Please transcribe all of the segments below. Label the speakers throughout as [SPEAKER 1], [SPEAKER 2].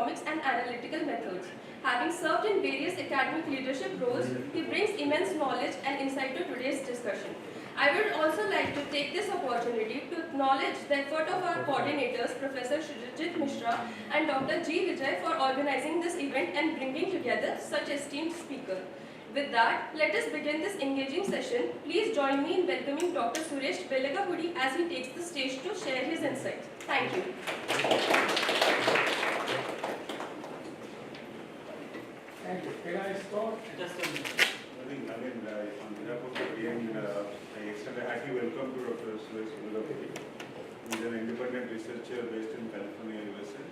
[SPEAKER 1] economics and analytical methods. Having served in various academic leadership roles, he brings immense knowledge and insight to today's discussion. I would also like to take this opportunity to acknowledge the effort of our coordinators, Professor Shrijit Mishra and Dr. G. Vijay, for organizing this event and bringing together such esteemed speakers. With that, let us begin this engaging session. Please join me in welcoming Dr. Suresh Belagapudi as he takes the stage to share his insights. Thank you.
[SPEAKER 2] Thank you. Can I start?
[SPEAKER 3] Just a minute. On behalf of the DN, I extend a hearty welcome to Dr. Suresh Belagapudi. He is an independent researcher based in California, USA.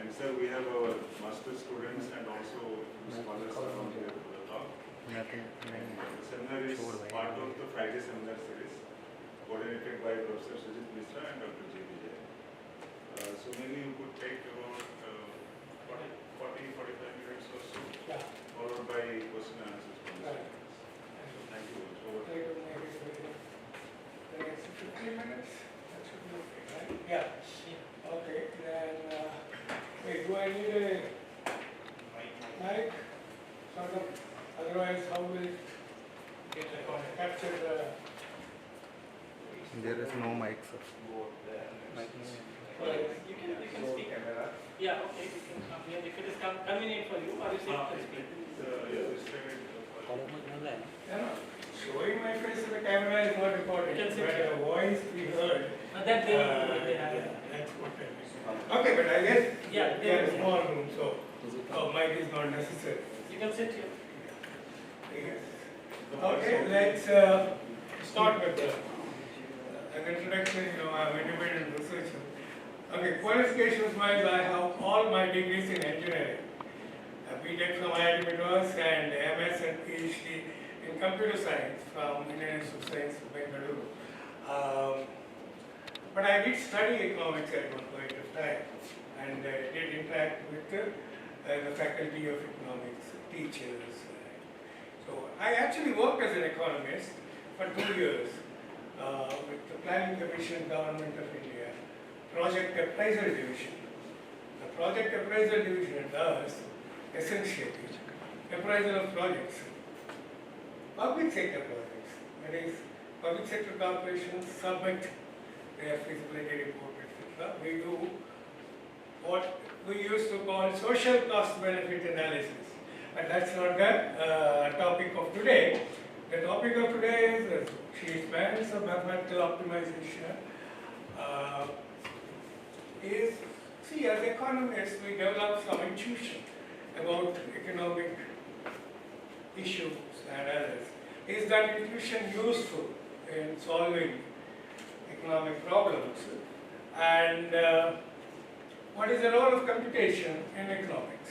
[SPEAKER 3] And sir, we have our master students and also scholars around here for the talk. The seminar is part of the Friday seminar series, coordinated by Professor Shrijit Mishra and Dr. G. Vijay. So maybe you could take about 40-45 minutes or so, followed by question and answers.
[SPEAKER 2] Right.
[SPEAKER 3] Thank you.
[SPEAKER 2] Try to make it within the next 15 minutes. That should be okay, right? Yeah. Okay. Then, wait, do I need a mic? Sort of. Otherwise, how will it capture the?
[SPEAKER 4] There is no mic, sir.
[SPEAKER 3] You can speak.
[SPEAKER 5] Yeah, okay, you can come here. If it is convenient for you, or you say
[SPEAKER 2] Showing my face in the camera is not important,
[SPEAKER 5] You can sit
[SPEAKER 2] but
[SPEAKER 5] here.
[SPEAKER 2] the voice we heard.
[SPEAKER 5] that they have.
[SPEAKER 2] That's what I mean. Okay, but I guess
[SPEAKER 5] Yeah,
[SPEAKER 2] we are a small room, so mic is not necessary.
[SPEAKER 5] You can sit here.
[SPEAKER 2] Yes. Okay, let's start with an introduction. I'm an independent researcher. Okay, qualifications wise, I have all my degrees in engineering. B.Tech from IIT Madras and MS and PhD in computer science from Indian Institute of Science, Bengaluru. But I did study economics at one point of time and did interact with the faculty of economics, teachers. So I actually worked as an economist for 2 years with the Planning Commission, Government of India, Project Appraisal Division. The Project Appraisal Division does essentially appraisal of projects, public sector projects. That is, public sector corporations submit their feasibility report, etc. We do what we used to call social cost benefit analysis. But that's not the topic of today. The topic of today is she spans of mathematical optimization. See, as economists, we develop some intuition about economic issues and others. Is that intuition useful in solving economic problems? And what is the role of computation in economics?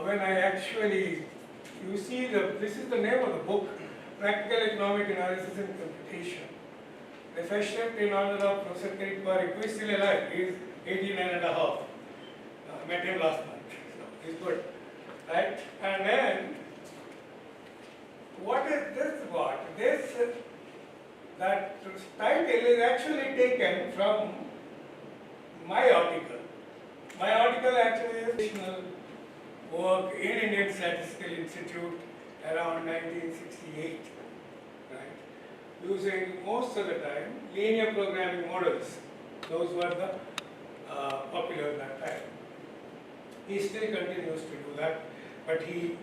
[SPEAKER 2] When I actually, you see, this is the name of the book, Practical Economic Analysis and Computation. The fellowship in honor of Professor Kirit Parikh, who is still alive. He is 89 and a half. Met him last month. So he's good. Right? And then, what is this about? That title is actually taken from my article. My article actually is additional work in Indian Statistical Institute around 1968, right? Using most of the time linear programming models. Those were the popular at that time. He still continues to do that, but he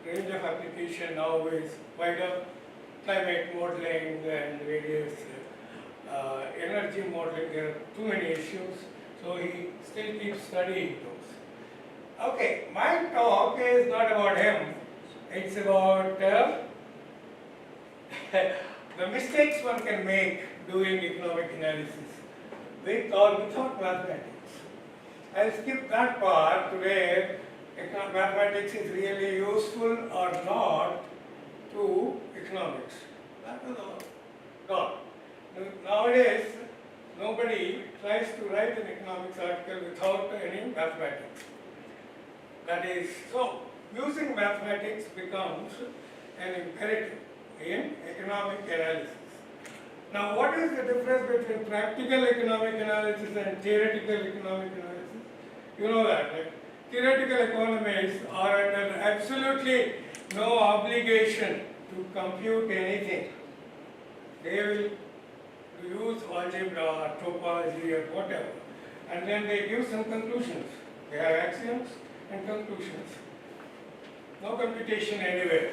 [SPEAKER 2] range of application now is wider. Climate modeling and various energy modeling. There are too many issues, so he still keeps studying those. Okay, my talk is not about him. It's about the mistakes one can make doing economic analysis with or without mathematics. I'll skip that part today. Mathematics is really useful or not to economics. That is all. Gone. Nowadays, nobody tries to write an economics article without any mathematics. That is, so using mathematics becomes an imperative in economic analysis. Now, what is the difference between practical economic analysis and theoretical economic analysis? You know that, right? Theoretical economists are under absolutely no obligation to compute anything. They will use algebra, topology, or whatever, and then they give some conclusions. They have axioms and conclusions. No computation anywhere.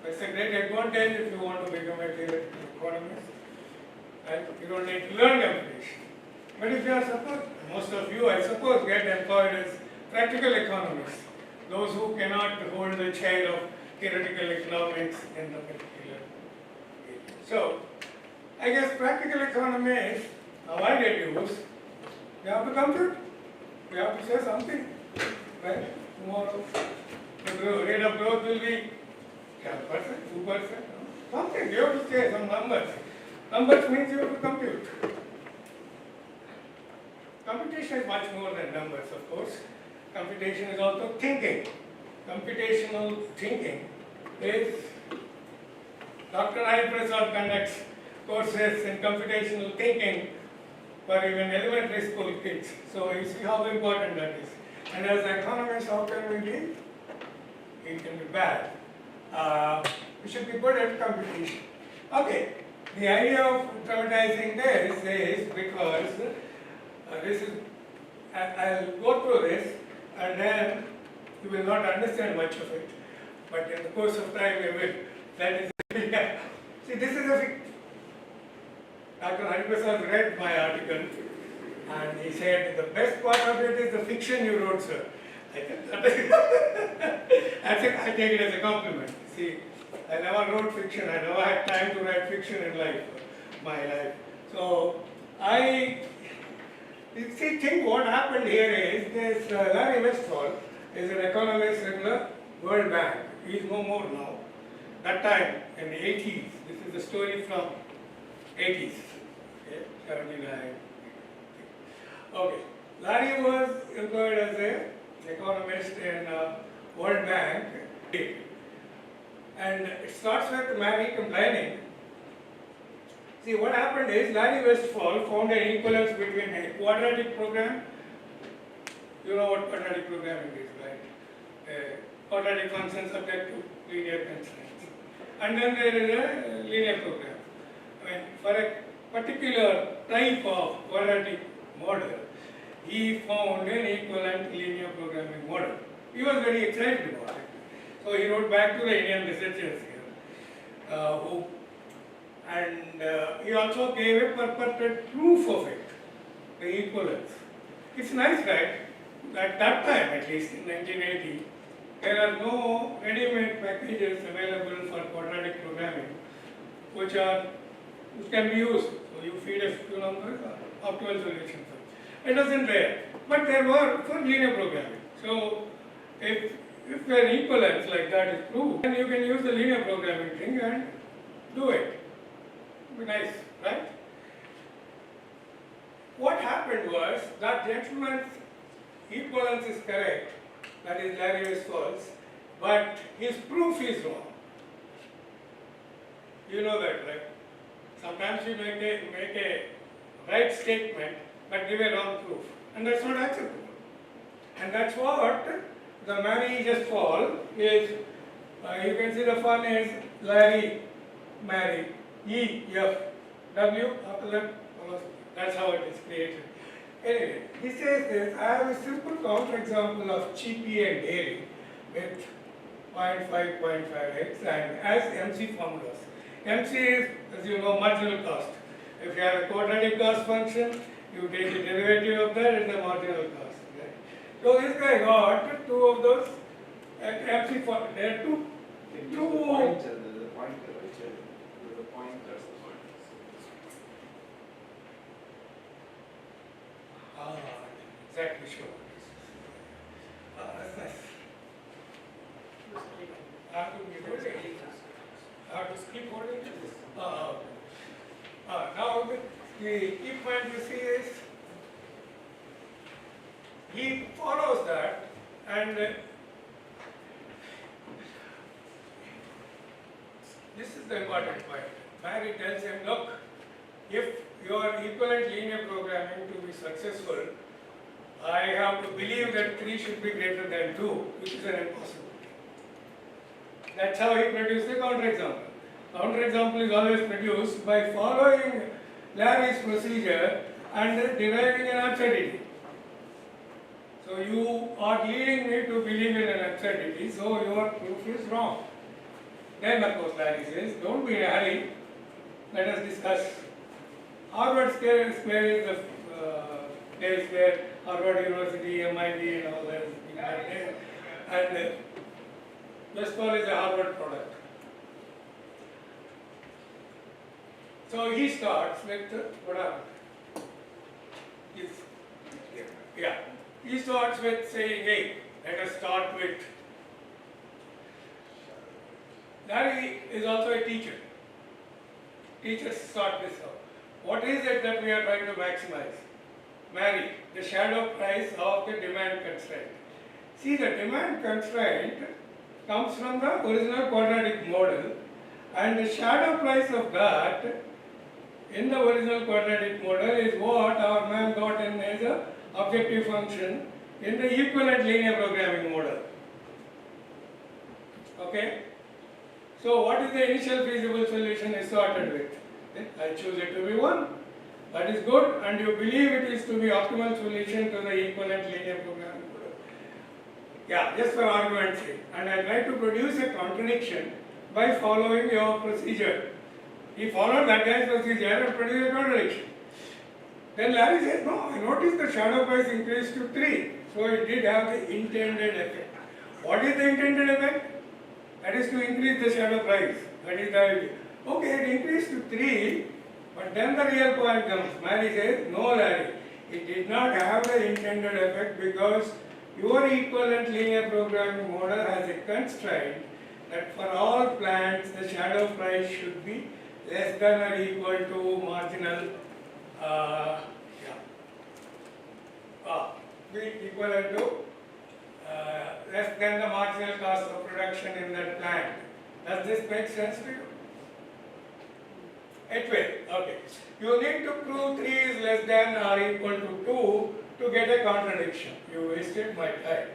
[SPEAKER 2] That's a great advantage if you want to become a theoretical economist, and you don't need to learn computation. But if you are suppose, most of you, I suppose, get employed as practical economists, those who cannot hold the chair of theoretical economics in the particular area. So, I guess practical economists, how I deduce, they have to compute. We have to say something, right? Tomorrow, the rate of growth will be 10%, 2%, something. You have to say some numbers. Numbers means you have to compute. Computation is much more than numbers, of course. Computation is also thinking. Computational thinking is, Dr. Hariprasad conducts courses in computational thinking for even elementary school kids. So you see how important that is. And as economists, how can we be? It can be bad. We should be good at computation. Okay, the idea of dramatizing this is because this is, I'll go through this and then you will not understand much of it. But in the course of time, we will. That is, see, this is a Dr. Hariprasad read my article and he said, the best part of it is the fiction you wrote, sir. I take it as a compliment. See, I never wrote fiction. I never had time to write fiction in my life. So, think what happened here is this Larry Westphal is an economist in the World Bank. He is no more now. That time, in the 80s, this is a story from 80s, okay, 79. Okay, Larry was employed as an economist in World Bank, and it starts with Mary complaining. See, what happened is Larry Westphal found an equivalence between a quadratic program. You know what quadratic programming is, right? Quadratic function subject to linear constraints. And then there is a linear program. I mean, for a particular type of quadratic model, he found an equivalent linear programming model. He was very excited about it. So he wrote back to the Indian researchers here, he also gave a purported proof of it, the equivalence. It's nice, right? At that time, at least in 1980, there are no ready-made packages available for quadratic programming, which can be used. So you feed a few numbers, optimal solutions. It wasn't there, but there were for linear programming. So if an equivalence like that is proved, then you can use the linear programming thing and do it. Be nice, right? What happened was that gentleman's equivalence is correct, that is Larry Westphal's, but his proof is wrong. You know that, right? Sometimes you make a right statement but give a wrong proof, and that's not acceptable. And that's what the Mary Westphal is. You can see the fun is Larry, Mary, E, F, W, after that, that's how it is created. Anyway, he says this, I have a simple counterexample of cheapy and dairy with 0.5, 0.5x and as MC formulas. MC is, as you know, marginal cost. If you have a quadratic cost function, you take the derivative of that, it's the marginal cost. Right? So this guy got two of those at MC formula. There are two. Exactly sure. That's nice. Just keep holding it. Now the key point you see is he follows that, and this is the important point. Mary tells him, look, if your equivalent linear programming to be successful, I have to believe that 3 should be greater than 2, which is an impossibility. That's how he produced the counterexample. Counterexample is always produced by following Larry's procedure and deriving an absurdity. So you are leading me to believe in an absurdity, so your proof is wrong. Then of course Larry says, don't be in a hurry, let us discuss. Harvard Square is the place where Harvard University, MIT and all that is being there. And Westfall is a Harvard product. So he starts with whatever. Yeah. He starts with saying, hey, let us start with. Larry is also a teacher. Teachers start this out. What is it that we are trying to maximize? Mary, the shadow price of the demand constraint. See, the demand constraint comes from the original quadratic model, and the shadow price of that in the original quadratic model is what our man got in as a objective function in the equivalent linear programming model. Okay? So what is the initial feasible solution is started with? I choose it to be 1. That is good, and you believe it is to be optimal solution to the equivalent linear programming model. Yeah, just for argument's sake. And I try to produce a contradiction by following your procedure. He followed that guy's procedure and produced a contradiction. Then Larry says, no, I noticed the shadow price increased to 3. So it did have the intended effect. What is the intended effect? That is to increase the shadow price. That is the idea. Okay, it increased to 3, but then the real point comes. Larry says, no Larry, it did not have the intended effect because your equivalent linear programming model has a constraint that for all plants the shadow price should be less than or equal to marginal be equivalent to less than the marginal cost of production in that plant. Does this make sense to you? It will. Okay. You need to prove 3 is less than or equal to 2 to get a contradiction. You wasted my time.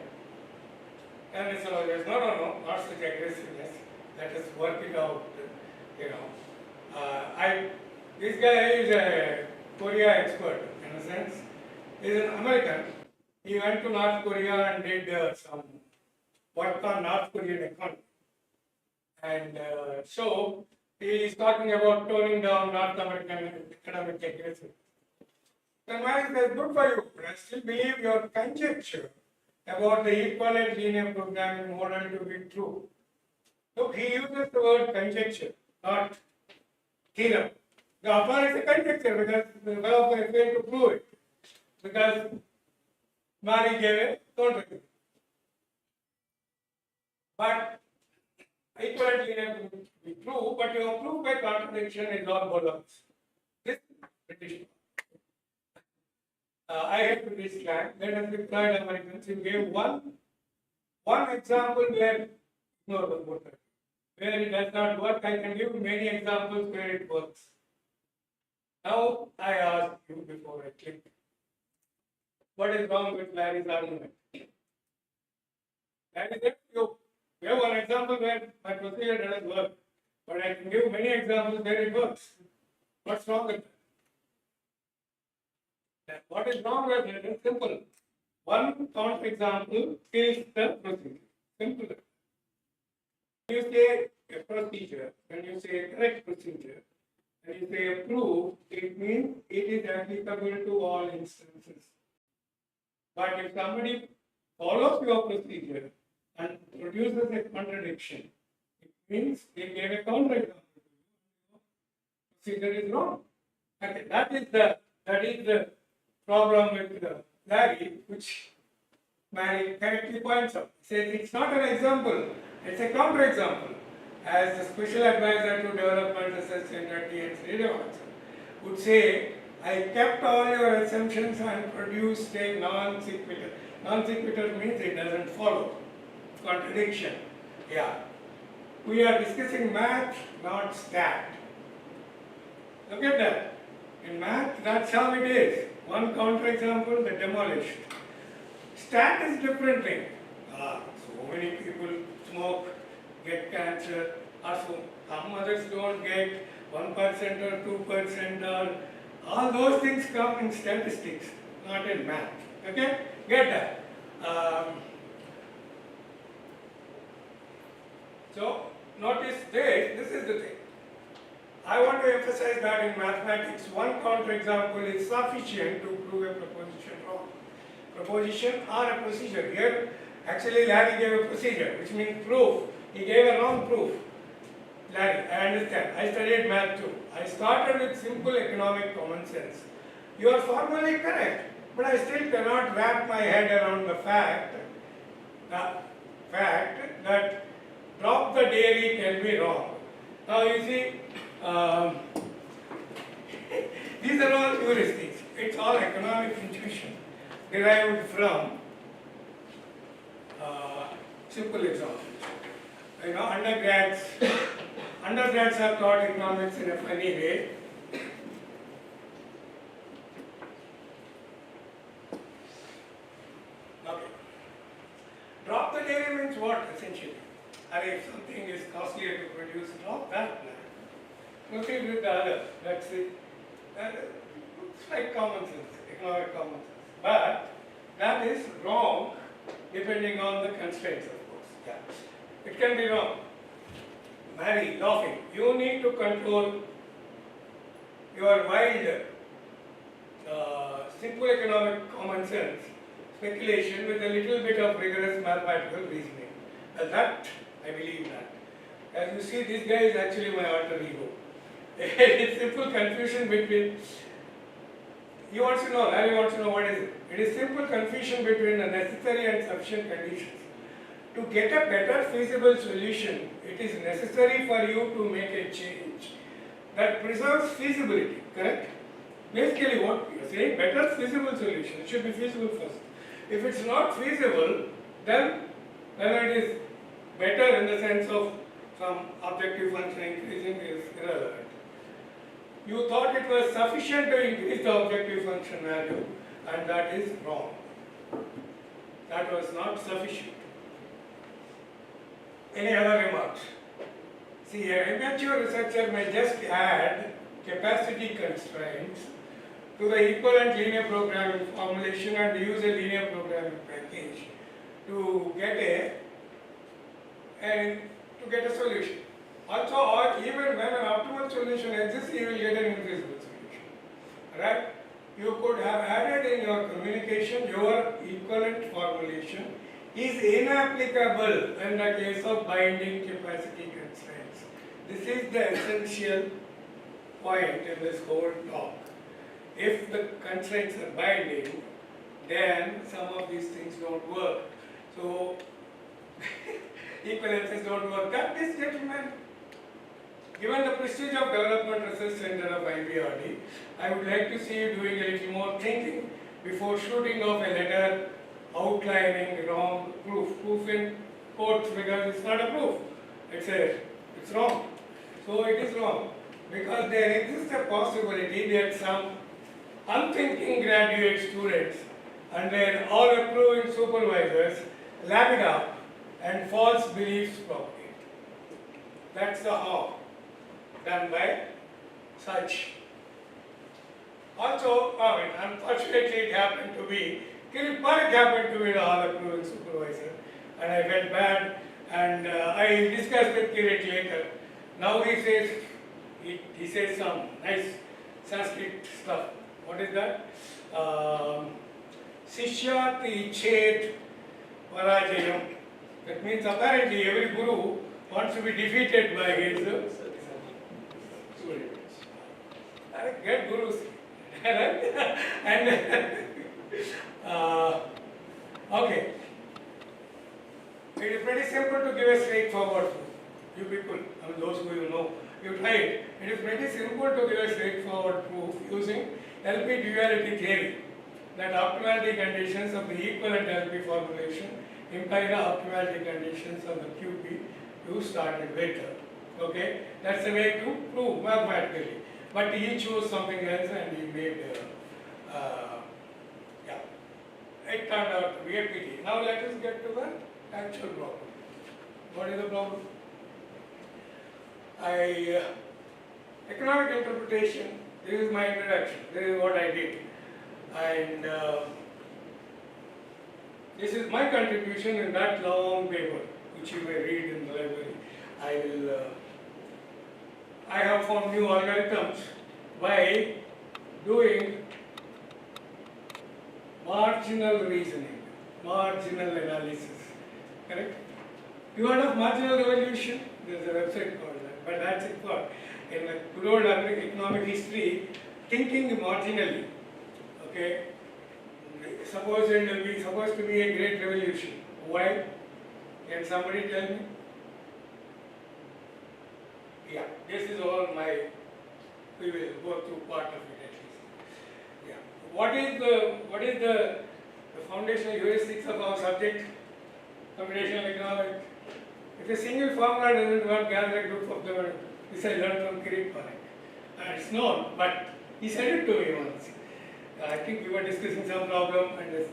[SPEAKER 2] And it's always, no, not such aggressiveness. Let us work it out. You know, this guy is a Korea expert in a sense. He's an American. He went to North Korea and did some work on North Korean economy. And so he is talking about toning down North American economic aggressiveness. Then man says, good for you, but I still believe your conjecture about the equivalent linear programming model to be true. Look, he uses the word conjecture, not theorem. The upper is a conjecture because the developer failed to prove it. Because Mary gave a counter. But equivalent linear to be true, but your proof by contradiction is all bollocks. This British. I had British slang. Let us deploy Americans. You gave one example where no, where it does not work. I can give many examples where it works. Now I ask you before I click. What is wrong with Larry's argument? Larry said, you have one example where my procedure doesn't work, but I can give many examples where it works. What's wrong with that? What is wrong with it is simple. One counterexample kills the procedure. Simple. When you say a procedure, when you say a correct procedure, when you say a proof, it means it is applicable to all instances. But if somebody follows your procedure and produces a contradiction, it means they gave a counterexample. Procedure is wrong. Okay, that is the problem with Larry, which Mary correctly points out. He says it's not an example, it's a counterexample. As the special advisor to development research center TNC Srinivasan would say, I kept all your assumptions and produced a non-sequitur. Non-sequitur means it doesn't follow. Contradiction. Yeah. We are discussing math, not stat. Look at that. In math, that's how it is. One counterexample, the demolished. Stat is different thing. So many people smoke, get cancer, or some others don't get 1% or 2% or all those things come in statistics, not in math. Okay? Get that. So notice this is the thing. I want to emphasize that in mathematics, one counterexample is sufficient to prove a proposition wrong. Proposition or a procedure. Here, actually Larry gave a procedure, which means proof. He gave a wrong proof. Larry, I understand. I studied math too. I started with simple economic common sense. You are formally correct, but I still cannot wrap my head around the fact that drop the dairy can be wrong. Now you see, these are all heuristics. It's all economic intuition derived from simple examples. You know, undergrads are taught economics in a funny way. Okay. Drop the dairy means what essentially? If something is costlier to produce, drop that plant. Proceed with the other. That's it. It's like common sense, economic common sense. But that is wrong depending on the constraints, of course. Yeah. It can be wrong. Mary, laughing. You need to control your wild, simple economic common sense speculation with a little bit of rigorous mathematical reasoning. And that, I believe that. As you see, this guy is actually my alter ego. It's simple confusion between, he wants to know, Larry wants to know what is it. It is simple confusion between the necessary and sufficient conditions. To get a better feasible solution, it is necessary for you to make a change that preserves feasibility, correct? Basically what you are saying, better feasible solution, it should be feasible first. If it's not feasible, then whether it is better in the sense of some objective function increasing is irrelevant. You thought it was sufficient to increase the objective function value, and that is wrong. That was not sufficient. Any other remarks? See, an immature researcher may just add capacity constraints to the equivalent linear programming formulation and use a linear programming package to get a solution. Also, or even when an optimal solution exists, you will get an invisible solution. Right? You could have added in your communication your equivalent formulation is inapplicable in the case of binding capacity constraints. This is the essential point in this whole talk. If the constraints are binding, then some of these things don't work. So, equivalences don't work. That is, gentlemen, given the prestige of Development Research Center of IBRD, I would like to see you doing a little more thinking before shooting off a letter outlining wrong proof. Proof in quotes, because it's not a proof. It's wrong. So it is wrong. Because there exists a possibility that some unthinking graduate students and their all approving supervisors lap it up and false beliefs propagate. That's the how, done by such. Also, unfortunately it happened to be, Kiripar happened to be the all approving supervisor, and I felt bad, and I discussed with Kirit later. Now he says some nice Sanskrit stuff. What is that? Sishyat ichet parajayam. That means apparently every guru wants to be defeated by his students. Get gurus. And okay. It is pretty simple to give a straightforward proof. You people, those who you know, you try it. It is pretty simple to give a straightforward proof using LP duality theory that optimality conditions of the equivalent LP formulation imply the optimality conditions of the QP you started later. Okay, that's the way to prove mathematically. But he chose something else and he made, it turned out to be a pity. Now let us get to the actual problem. What is the problem? Economic interpretation, this is my introduction, this is what I did. And this is my contribution in that long paper, which you may read in the library. I have found new algorithms by doing marginal reasoning, marginal analysis, correct? You heard of marginal revolution? There's a website called that, but that's it for. In the good old economic history, thinking marginally, okay? Suppose it will be supposed to be a great revolution. Why? Can somebody tell me? Yeah, this is all we will go through part of it at least. Yeah. What is the foundational heuristics of our subject? Computational economics. If a single formula doesn't work, gather a group of them. This I learned from Kirit Parekh. It's known, but he said it to me once. I think we were discussing some problem and a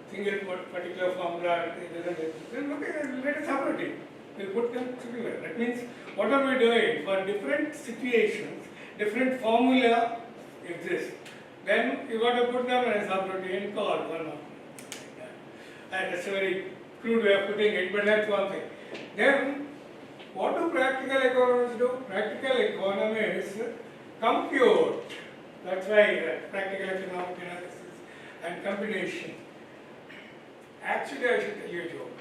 [SPEAKER 2] single particular formula doesn't. Then okay, let us separate it. We'll put them together. That means what are we doing? For different situations, different formula exists. Then you got to put them in a subroutine called one of them. And that's a very crude way of putting it, but that's one thing. Then what do practical economists do? Practical economists compute. That's why practical economic analysis and computation. Actually, I should tell you a joke.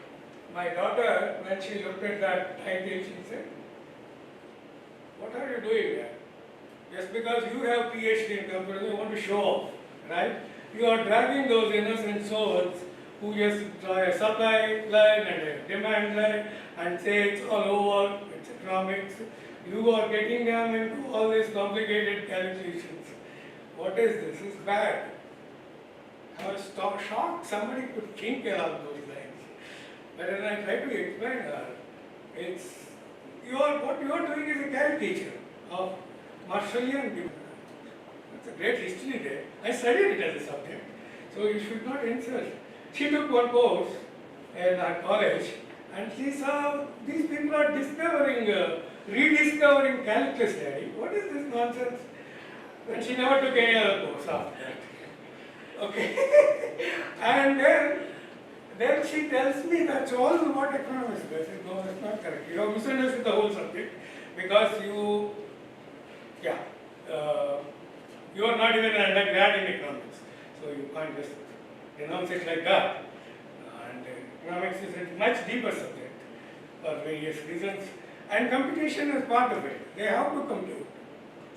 [SPEAKER 2] My daughter, when she looked at that title, she said, "What are you doing there? Just because you have PhD in computer, you want to show off, right? You are dragging those innocent souls who just draw a supply line and a demand line and say it's all over, it's economics. You are getting them into all these complicated calculations. What is this? It's bad." I was shocked somebody could think along those lines. But when I try to explain her, what you are doing is a caricature of Marshallian demand. That's a great history there. I studied it as a subject, so you should not insult. She took one course in our college and she saw these people are rediscovering calculus, Daddy. What is this nonsense? And she never took any other course after that. Okay. And then she tells me that's all what economists do. I said, no, that's not correct. You have misunderstood the whole subject because you are not even an undergrad in economics. So you can't just denounce it like that. And economics is a much deeper subject for various reasons. And computation is part of it. They have to compute.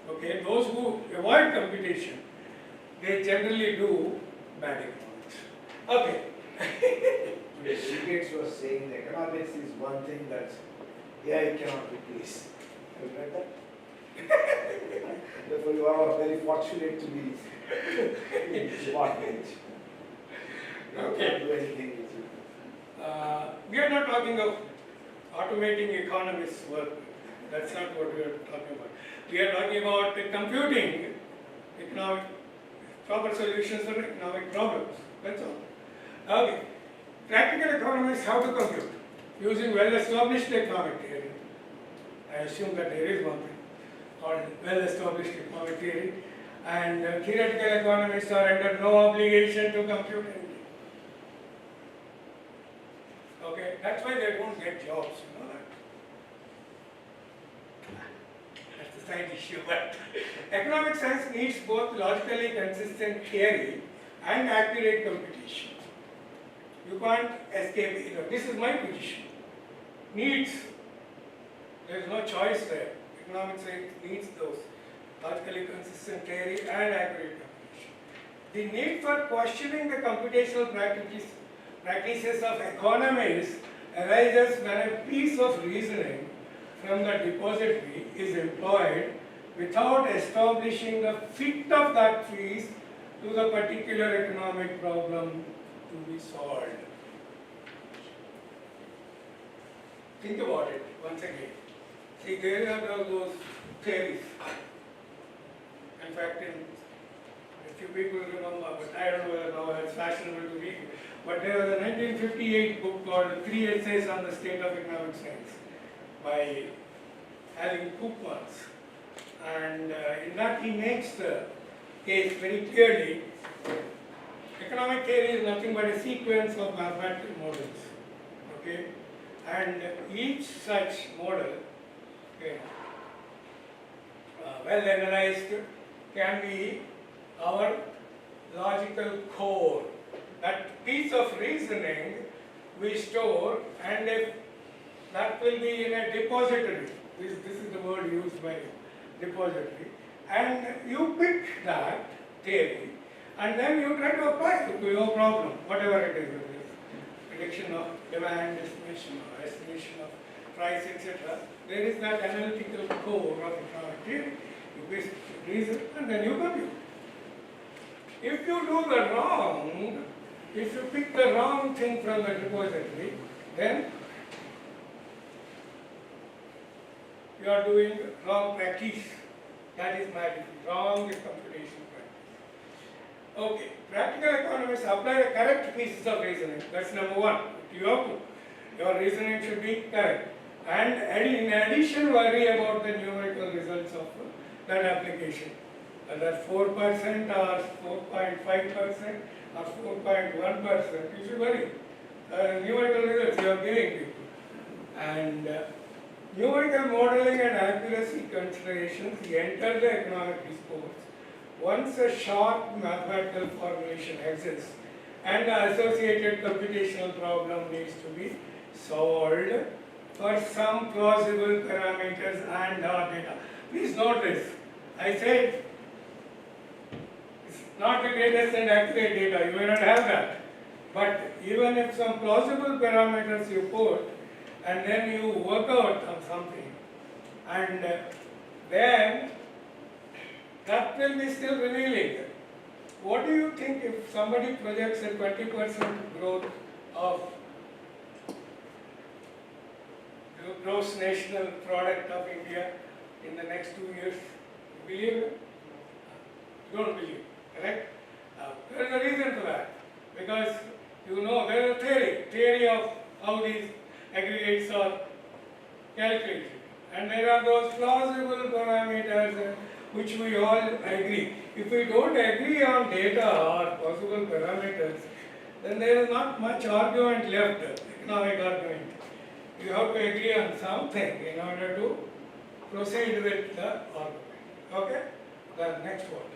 [SPEAKER 2] Okay, those who avoid computation, they generally do bad economics. Okay.
[SPEAKER 4] Today, Gates was saying that economics is one thing that AI cannot replace. Have you read that? Therefore, you are very fortunate to be in this department. You
[SPEAKER 2] Okay.
[SPEAKER 4] can't do anything with you.
[SPEAKER 2] We are not talking of automating economists' work. That's not what we are talking about. We are talking about computing proper solutions for economic problems. That's all. Okay. Practical economists have to compute using well-established economic theory. I assume that there is one thing called well-established economic theory, and theoretical economists are under no obligation to compute anything. Okay, that's why they don't get jobs, you know that. That's the side issue, but economic science needs both logically consistent theory and accurate computation. You can't escape it. This is my position. Needs. There is no choice there. Economic science needs those logically consistent theory and accurate computation. The need for questioning the computational practices of economists arises when a piece of reasoning from the depository is employed without establishing the fit of that piece to the particular economic problem to be solved. Think about it once again. See, there are those theories. In fact, in few people remember, but I don't know whether now it's fashionable to read. But there was a 1958 book called Three Essays on the State of Economic Science by Alan Coopmans. And in that he makes the case very clearly. Economic theory is nothing but a sequence of mathematical models. Okay? And each such model, okay, well analyzed, can be our logical core. That piece of reasoning we store, and if that will be in a depository. This is the word used by depository. And you pick that theory, and then you try to apply it to your problem, whatever it is. Prediction of demand, estimation of price, etc. There is that analytical core of economic theory. You basically reason and then you compute. If you do the wrong, if you pick the wrong thing from the repository, then you are doing wrong practice. That is my definition. Wrong is computation practice. Okay, practical economists apply the correct pieces of reasoning. That's number one. Your reasoning should be correct. And in addition, worry about the numerical results of that application. Whether 4% or 4.5% or 4.1%, you should worry. Numerical results you are giving people. And numerical modeling and accuracy considerations enter the economic discourse once a short mathematical formulation exists and the associated computational problem needs to be solved for some plausible parameters and or data. Please note this. I said it's not the greatest and accurate data. You may not have that. But even if some plausible parameters you put and then you work out on something, and then that will be still revealing. What do you think if somebody projects a 20% growth of gross national product of India in the next 2 years? Believe it? You don't believe, correct? There is a reason for that. Because you know there is a theory of how these aggregates are calculated. And there are those plausible parameters which we all agree. If we don't agree on data or possible parameters, then there is not much argument left, economic argument. You have to agree on something in order to proceed with the argument. Okay? The next one.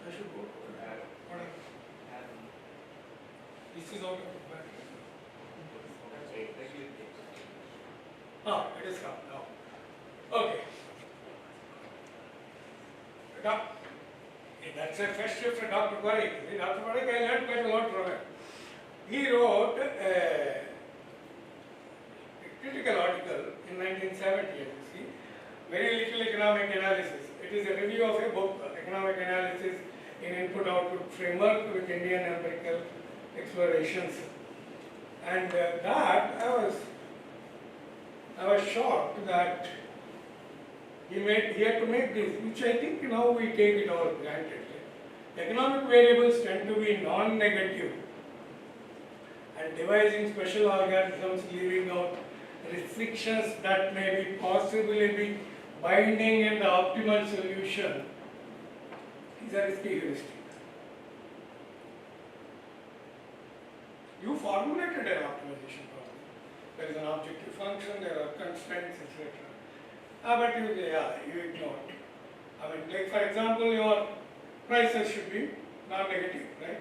[SPEAKER 2] I should go. What? This is out of the back. It is come now. Okay. That's a first shift for Dr. Parikh. Dr. Parikh, I learned quite a lot from him. He wrote a critical article in 1970, you see, very little economic analysis. It is a review of a book, Economic Analysis in Input-Output Framework with Indian Empirical Explorations. And I was shocked that he had to make this, which I think now we take it all granted. Economic variables tend to be non-negative, and devising special organisms leaving out restrictions that may be possibly be binding in the optimal solution is a risky heuristic. You formulated an optimization problem. There is an objective function, there are constraints, etc. But you ignore it. I mean, like for example, your prices should be non-negative, right?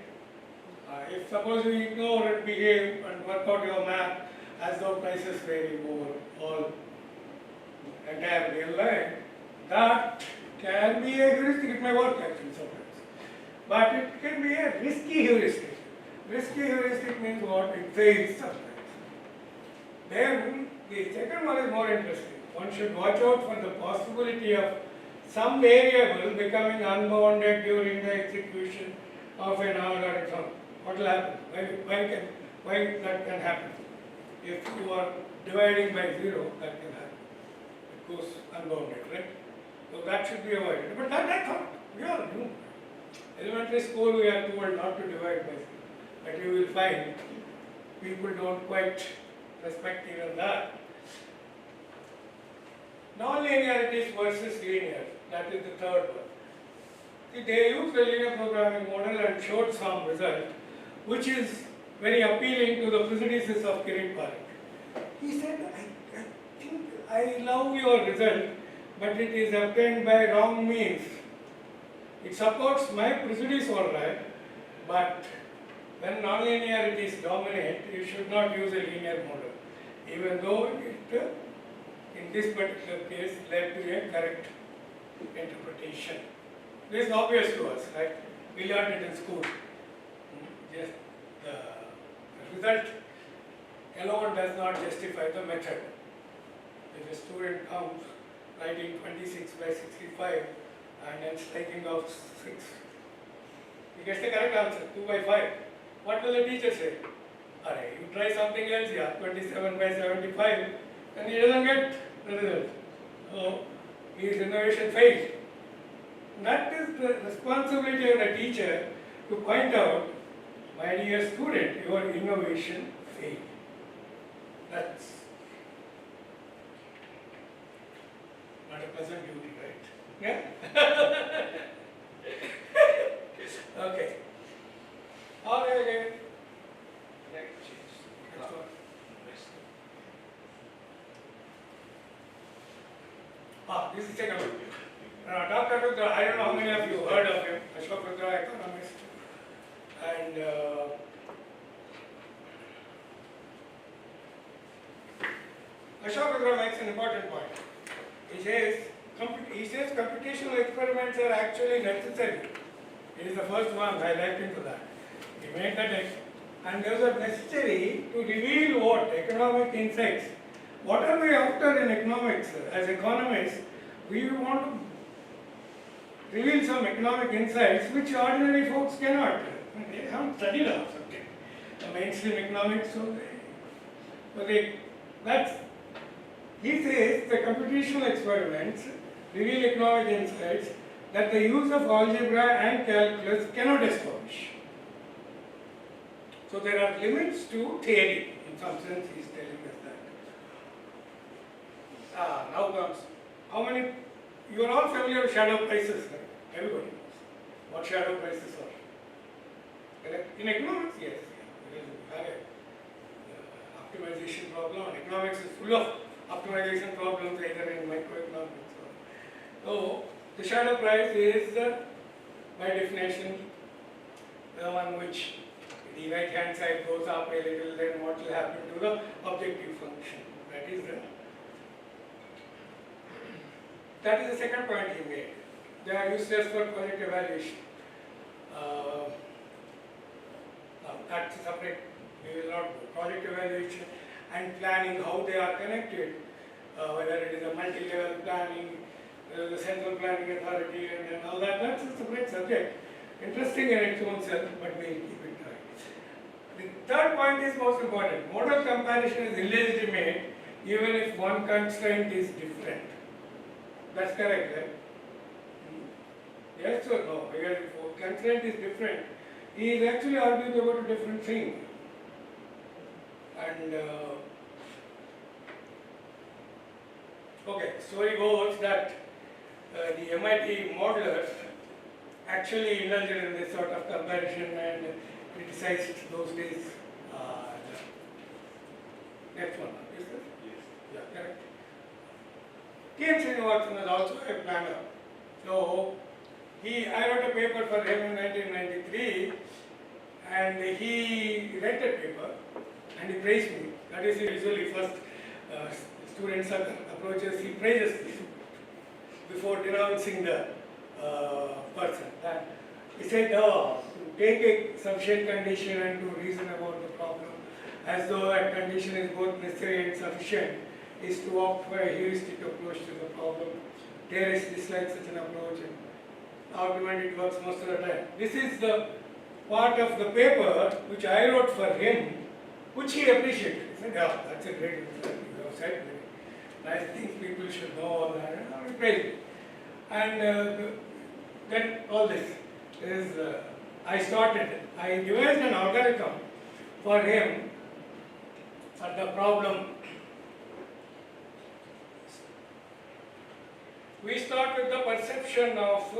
[SPEAKER 2] If suppose you ignore and behave and work out your math as though prices vary over all entire real life, that can be a heuristic. It may work actually sometimes, but it can be a risky heuristic. Risky heuristic means what? It fails sometimes. Then the second one is more interesting. One should watch out for the possibility of some variable becoming unbounded during the execution of an algorithm. What will happen? Why that can happen? If you are dividing by 0, that can happen. It goes unbounded, right? So that should be avoided. But that I thought, we all knew. Elementary school we are told not to divide by, but you will find people don't quite respect even that. Non-linearities versus linear, that is the third one. See, they used the linear programming model and showed some result, which is very appealing to the prejudices of Kirit Parekh. He said, I think I love your result, but it is obtained by wrong means. It supports my prejudice all right, but when non-linearities dominate, you should not use a linear model, even though it, in this particular case, led to a correct interpretation. This is obvious to us, right? We learned it in school. Just the result alone does not justify the method. If a student comes writing 26 by 65 and then striking off 6, he gets the correct answer, 2 by 5. What will the teacher say? Alright, you try something else here, 27 by 75, and he doesn't get the result. So, his innovation failed. That is the responsibility of the teacher to point out, my dear student, your innovation failed. That's not a pleasant duty, right? Yeah? Okay. Okay. Next one. This is second one. Dr. Rudra, I don't know how many of you heard of him, Ashok Rudra, economist. And Ashok Rudra makes an important point. He says computational experiments are actually necessary. He is the first one highlighting to that. He made that, and those are necessary to reveal what? Economic insights. What are we after in economics? As economists, we want to reveal some economic insights which ordinary folks cannot. They haven't studied our subject. The mainstream economics, he says the computational experiments reveal economic insights that the use of algebra and calculus cannot establish. So there are limits to theory. In some sense, he is telling us that. Now comes, how many, you are all familiar with shadow prices, right? Everybody knows what shadow prices are. Correct? In economics, yes. Because we have a optimization problem. Economics is full of optimization problems either in microeconomics. So, the shadow price is, by definition, the one which the right hand side goes up a little, then what will happen to the objective function. That is the second point he made. They are useless for project evaluation. That's separate. We will not do. Project evaluation and planning, how they are connected, whether it is a multi-level planning, the central planning authority, and all that. That's a separate subject. Interesting in its own self, but we'll keep it right. The third point is most important. Model comparison is illegitimate even if one constraint is different. That's correct, right? Yes or no? Because if constraint is different, he is actually arguing about a different thing. And okay, story goes that the MIT modelers actually indulged in this sort of comparison and criticized those days. Next one, is this?
[SPEAKER 3] Yes.
[SPEAKER 2] Yeah, correct. T.N. Srinivasan is also a planner. So, I wrote a paper for him in 1993, and he read the paper and he praised me. That is usually first students approaches, he praises me before denouncing the person. And he said, to take a sufficient condition and to reason about the problem, as though that condition is both necessary and sufficient, is to opt for a heuristic approach to the problem. Theorists dislike such an approach, and argument it works most of the time. This is the part of the paper which I wrote for him, which he appreciated. He said, yeah, that's a great result. You have said nice things people should know all that. And he praised me. And then all this is, I devised an algorithm for him for the problem. We start with the perception of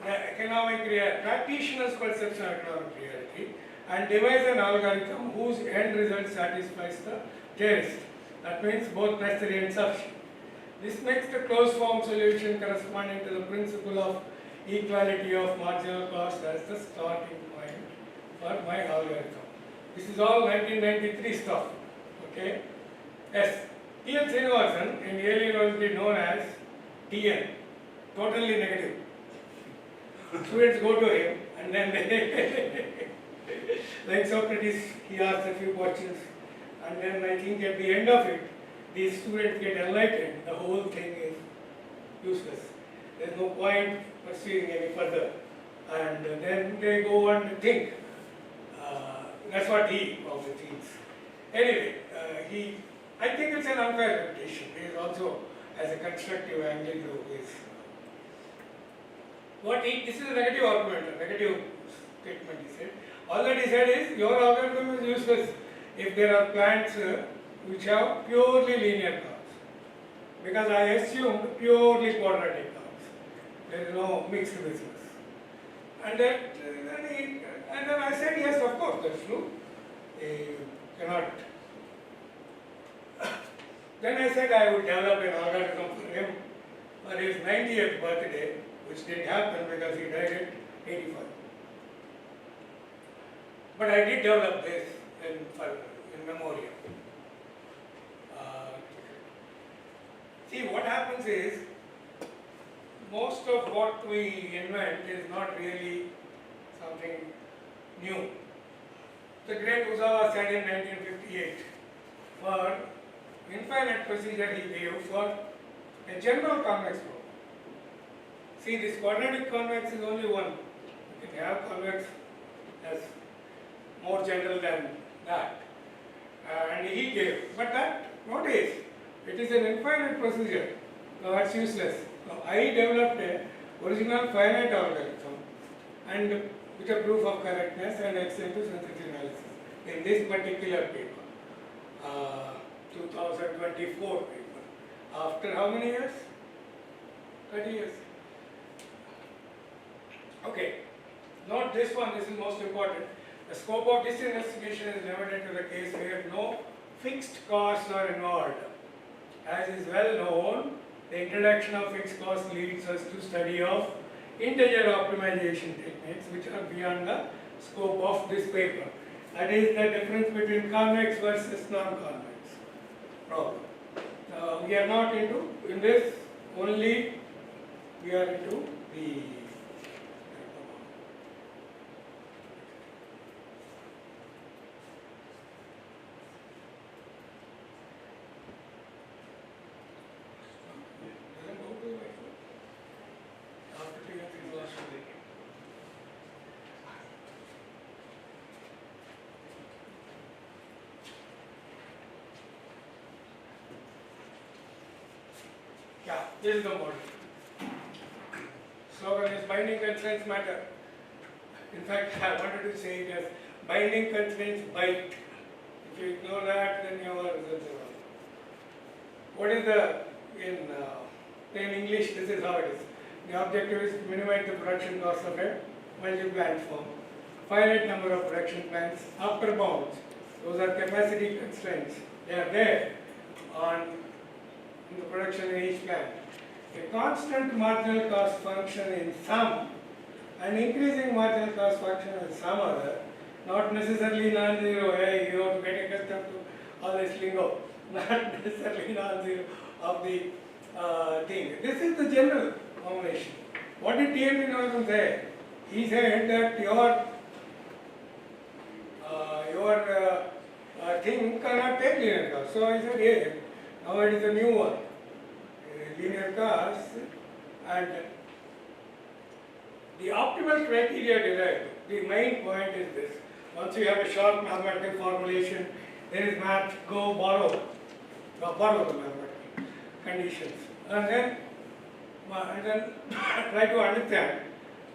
[SPEAKER 2] the economic reality, practitioner's perception of economic reality, and devise an algorithm whose end result satisfies the theorist. That means both necessary and sufficient. This makes the closed form solution corresponding to the principle of equality of marginal cost as the starting point for my algorithm. This is all 1993 stuff. Okay? Yes. T.N. Srinivasan in Yale University known as TN, totally negative. Students go to him and then they, like Socrates, he asks a few questions, and then I think at the end of it, these students get enlightened. The whole thing is useless. There's no point pursuing any further. And then they go on to think. That's what he probably thinks. Anyway, I think it's an unfair reputation. He is also as a constructive angle to his. This is a negative argument, a negative statement he said. All that he said is, your algorithm is useless if there are plants which have purely linear curves. Because I assumed purely quadratic curves. There is no mixed business. And then I said, yes, of course, that's true. You cannot. Then I said I would develop an algorithm for him for his 90th birthday, which didn't happen because he died at 85. But I did develop this in memoriam. See, what happens is, most of what we invent is not really something new. The great Uzawa said in 1958, for infinite procedure he gave for a general convex problem. See, this quadratic convex is only one. You can have convex as more general than that. And he gave, but that, notice, it is an infinite procedure. So that's useless. So I developed a original finite algorithm and with a proof of correctness and extent to sensitivity analysis in this particular paper, 2024 paper. After how many years? 30 years. Okay, note this one, this is most important. The scope of this investigation is limited to the case where no fixed costs are involved. As is well known, the introduction of fixed costs leads us to study of integer optimization techniques which are beyond the scope of this paper. That is the difference between convex versus non-convex problem. We are not in this, only we are into the this is the model. Slogan is binding constraints matter. In fact, I wanted to say it as binding constraints bite. If you ignore that, then your results are wrong. What is in plain English, this is how it is. The objective is to minimize the production cost of a multi-plant form. Finite number of production plants, upper bounds, those are capacity constraints. They are there in the production in each plant. A constant marginal cost function in some, an increasing marginal cost function in some other, not necessarily non-zero. Hey, you have to get accustomed to all this lingo. Not necessarily non-zero of the thing. This is the general formulation. What did T.N. Srinivasan say? He said that your thing cannot take linear cost. So I said, yeah, now it is a new one. Linear cost, and the optimal criteria derived. The main point is this. Once you have a short mathematical formulation, there is math, go borrow the mathematical conditions. And then and then try to understand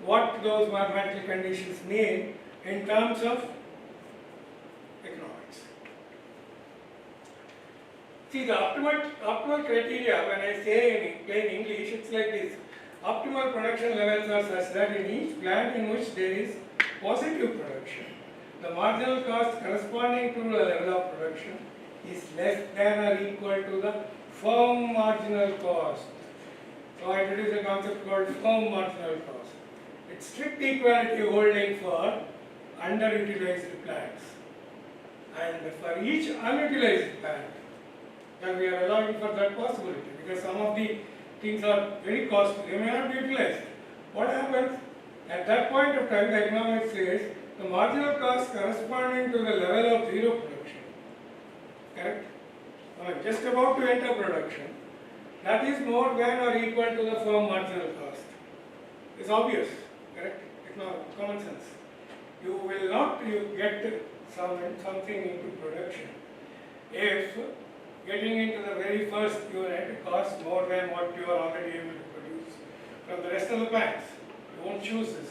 [SPEAKER 2] what those mathematical conditions mean in terms of economics. See, the optimal criteria, when I say in plain English, it's like this. Optimal production levels are such that in each plant in which there is positive production, the marginal cost corresponding to the level of production is less than or equal to the firm marginal cost. So I introduced a concept called firm marginal cost. It's strict equality holding for underutilized plants. And for each unutilized plant, then we are allowing for that possibility, because some of the things are very costly, they may not be utilized. What happens? At that point of time, the economics says the marginal cost corresponding to the level of zero production, correct? Just about to enter production, that is more than or equal to the firm marginal cost. It's obvious, correct? It's not common sense. You will not get something into production if getting into the very first unit costs more than what you are already able to produce from the rest of the plants. You won't choose this.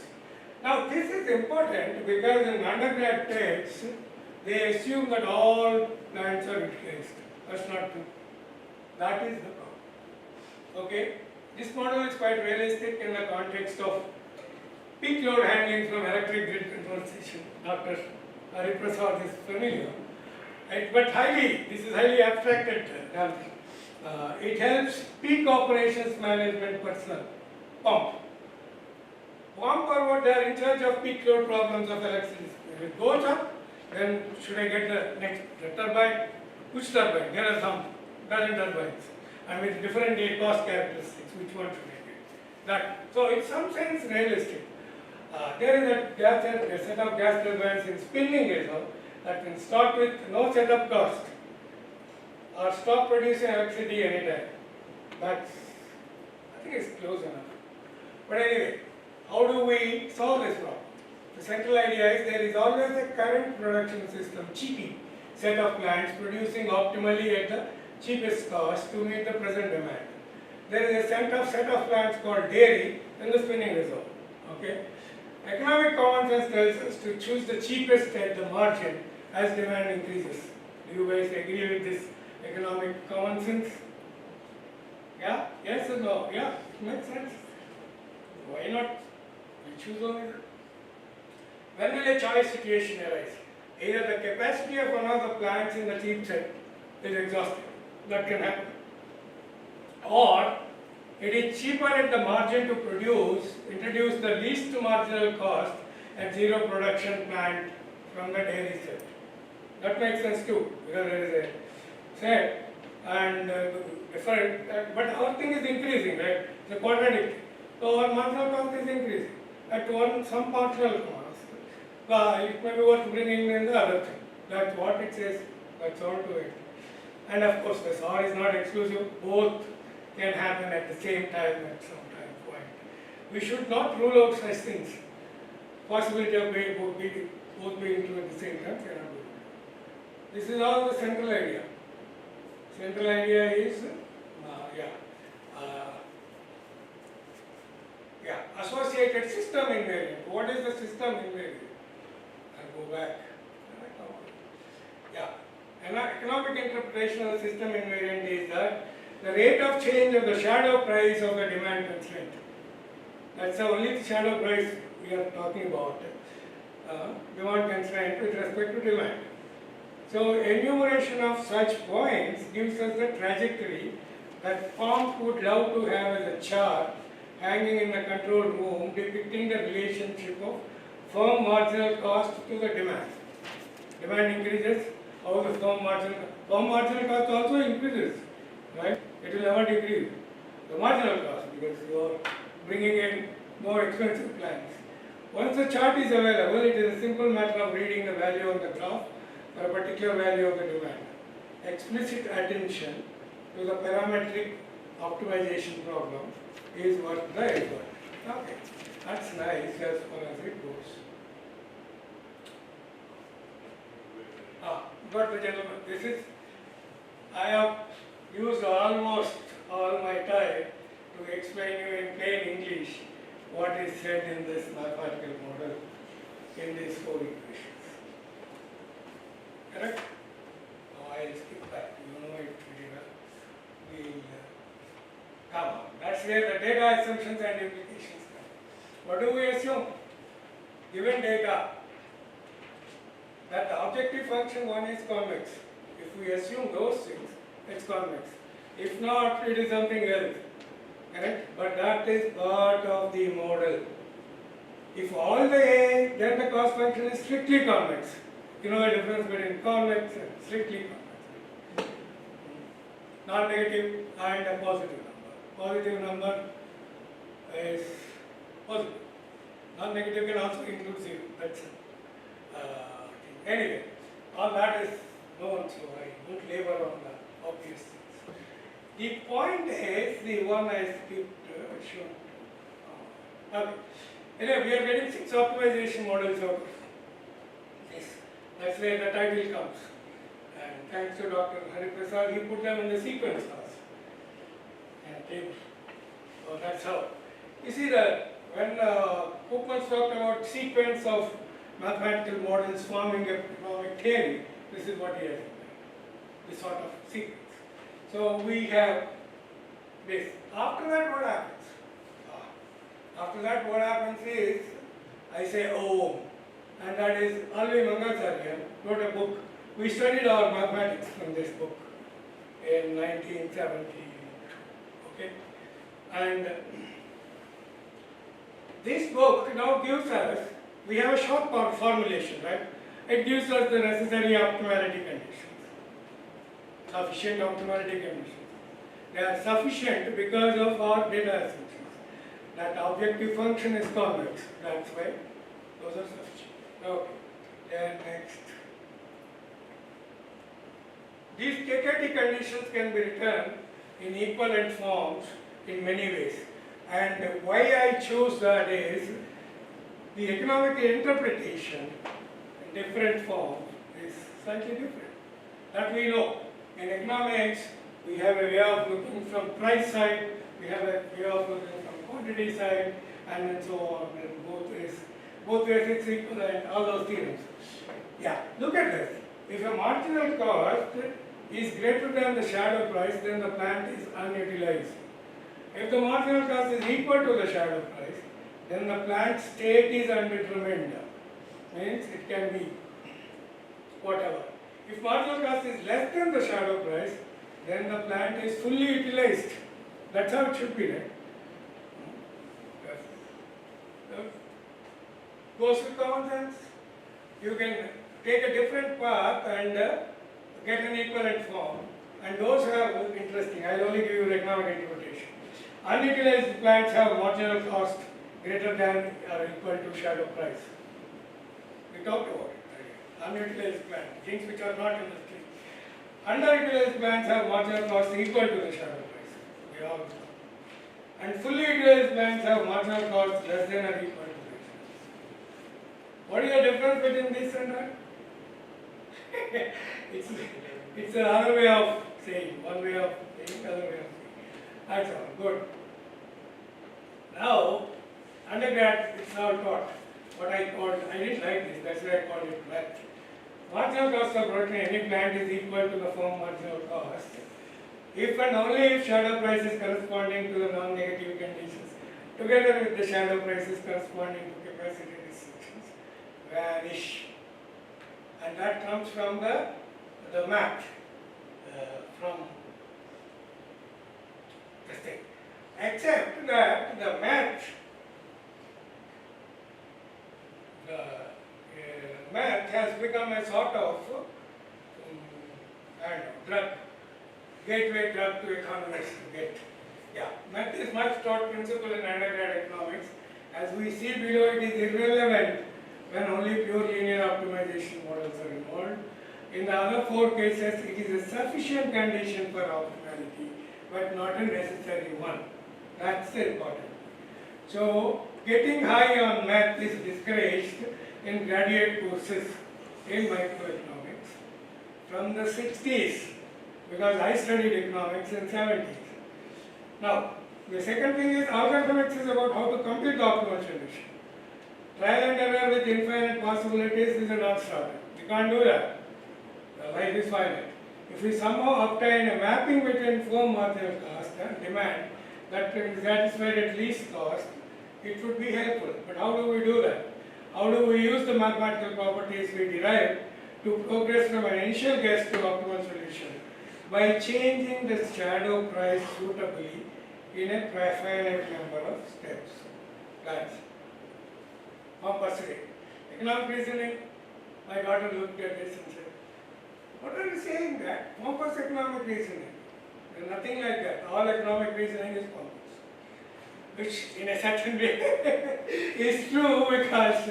[SPEAKER 2] Now this is important because in undergrad texts, they assume that all plants are utilized. That's not true. That is the problem. Okay? This model is quite realistic in the context of peak load handling from electric grid control station. Dr. Hari Prasad is familiar. But this is highly abstracted. It helps peak operations management personnel. Pump or what, they are in charge of peak load problems of electricity. If it goes up, then should I get the turbine? Which turbine? There are some dozen turbines, and with different cost characteristics. Which one should I get? That. So in some sense realistic. There is a set of gas turbines in spinning as well that can start with no setup cost or stop producing electricity anytime. That's, I think it's close enough. But anyway, how do we solve this problem? The central idea is there is always a current production system, cheapy set of plants producing optimally at the cheapest cost to meet the present demand. There is a set of plants called dairy in the spinning reserve. Okay? Economic common sense tells us to choose the cheapest at the margin as demand increases. Do you guys agree with this economic common sense? Yeah? Yes or no? Yeah? It makes sense. Why not? We choose only that. When will a choice situation arise? Either the capacity of one of the plants in the cheap set is exhausted. That can happen. Or it is cheaper at the margin to introduce the least marginal cost at zero production plant from the dairy set. That makes sense too, because there is a set and different, but our thing is increasing, right? It's a quadratic. So our marginal cost is increasing at some marginal cost. It may be worth bringing in the other thing. That's what it says, that's all to it. And of course, the SOR is not exclusive, both can happen at the same time at some time point. We should not rule out such things. Possibility of both being true at the same time cannot be. This is all the central idea. Central idea is, associated system invariant. What is the system invariant? I'll go back. An economic interpretation of the system invariant is that the rate of change of the shadow price of the demand constraint. That's the only shadow price we are talking about. Demand constraint with respect to demand. So enumeration of such points gives us the trajectory that Pomp would love to have as a chart hanging in the control room depicting the relationship of firm marginal cost to the demand. Demand increases, how the firm marginal cost also increases, right? It will never decrease. The marginal cost, because you are bringing in more expensive plants. Once the chart is available, it is a simple matter of reading the value on the graph for a particular value of the demand. Explicit attention to the parametric optimization problem is worth the effort. Okay, that's nice as far as it goes. But the gentleman, I have used almost all my time to explain you in plain English what is said in this mathematical model in these four equations. Correct? Now I'll skip back. You know it pretty well. We'll come on. That's where the data assumptions and implications come. What do we assume? Given data, that the objective function one is convex. If we assume those things, it's convex. If not, it is something else. Correct? But that is part of the model. If all the A, then the cost function is strictly convex. You know the difference between convex and strictly convex. Non-negative and a positive number. Positive number is positive. Non-negative can also include zero. That's it. Anyway, all that is known, so I won't labor on the obvious things. The point is the one I skipped shown. Okay. Anyway, we are getting 6 optimization models out of this. That's where the title comes. And thanks to Dr. Hari Prasad, he put them in the sequence class and table. So that's how. You see that when Koopmans talked about sequence of mathematical models forming a economic theory, this is what he has in mind, this sort of sequence. So we have this. After that, what happens? After that, what happens is, I say Om, and that is Alvi Mangalacharya wrote a book. We studied our mathematics from this book in 1970. Okay, and this book now gives us, we have a short formulation, right? It gives us the necessary optimality conditions, sufficient optimality conditions. They are sufficient because of our data assumptions. That objective function is convex, that's why those are sufficient. Okay, then next. These KKT conditions can be written in equivalent forms in many ways. And why I chose that is, the economic interpretation in different forms is slightly different. That we know. In economics, we have a way of looking from price side, we have a way of looking from quantity side, and then so on, and both ways it's equivalent, all those theorems. Yeah, look at this. If a marginal cost is greater than the shadow price, then the plant is unutilized. If the marginal cost is equal to the shadow price, then the plant state is undetermined. Means it can be whatever. If marginal cost is less than the shadow price, then the plant is fully utilized. That's how it should be, right? Goes with common sense. You can take a different path and get an equivalent form. And those are interesting. I'll only give you the economic interpretation. Unutilized plants have marginal cost greater than or equal to shadow price. We talked about it. Unutilized plants, things which are not in the stream. Underutilized plants have marginal cost equal to the shadow price. We all know. And fully utilized plants have marginal cost less than or equal to this. What is the difference between this and that? it's another way of saying, one way of saying, other way of saying. That's all, good. Now, undergrad, it's all taught. What I called, I didn't like this, that's why I called it math. Marginal cost of production in any plant is equal to the firm marginal cost if and only if shadow prices corresponding to the non-negative conditions together with the shadow prices corresponding to capacity restrictions vanish. And that comes from the math, from this thing. Except that the math, math has become a sort of I don't know, drug, gateway drug to economics. Math is much taught principle in undergrad economics. As we see below, it is irrelevant when only pure linear optimization models are involved. In the other 4 cases, it is a sufficient condition for optimality, but not a necessary one. That's the important. So, getting high on math is discouraged in graduate courses in microeconomics from the 60s, because I studied economics in 70s. Now, The second thing is algorithmics is about how to compute the optimal solution. Trial and error with infinite possibilities is a non-starter. You can't do that. Life is finite. If we somehow obtain a mapping between firm marginal cost and demand that can be satisfied at least cost, it would be helpful. But how do we do that? How do we use the mathematical properties we derive to progress from an initial guess to optimal solution? By changing the shadow price suitably in a finite number of steps. Guys, opposite. Economic reasoning, my daughter looked at this and said, what are you saying that? Pompous economic reasoning. There is nothing like that. All economic reasoning is pompous. Which in a certain way is true because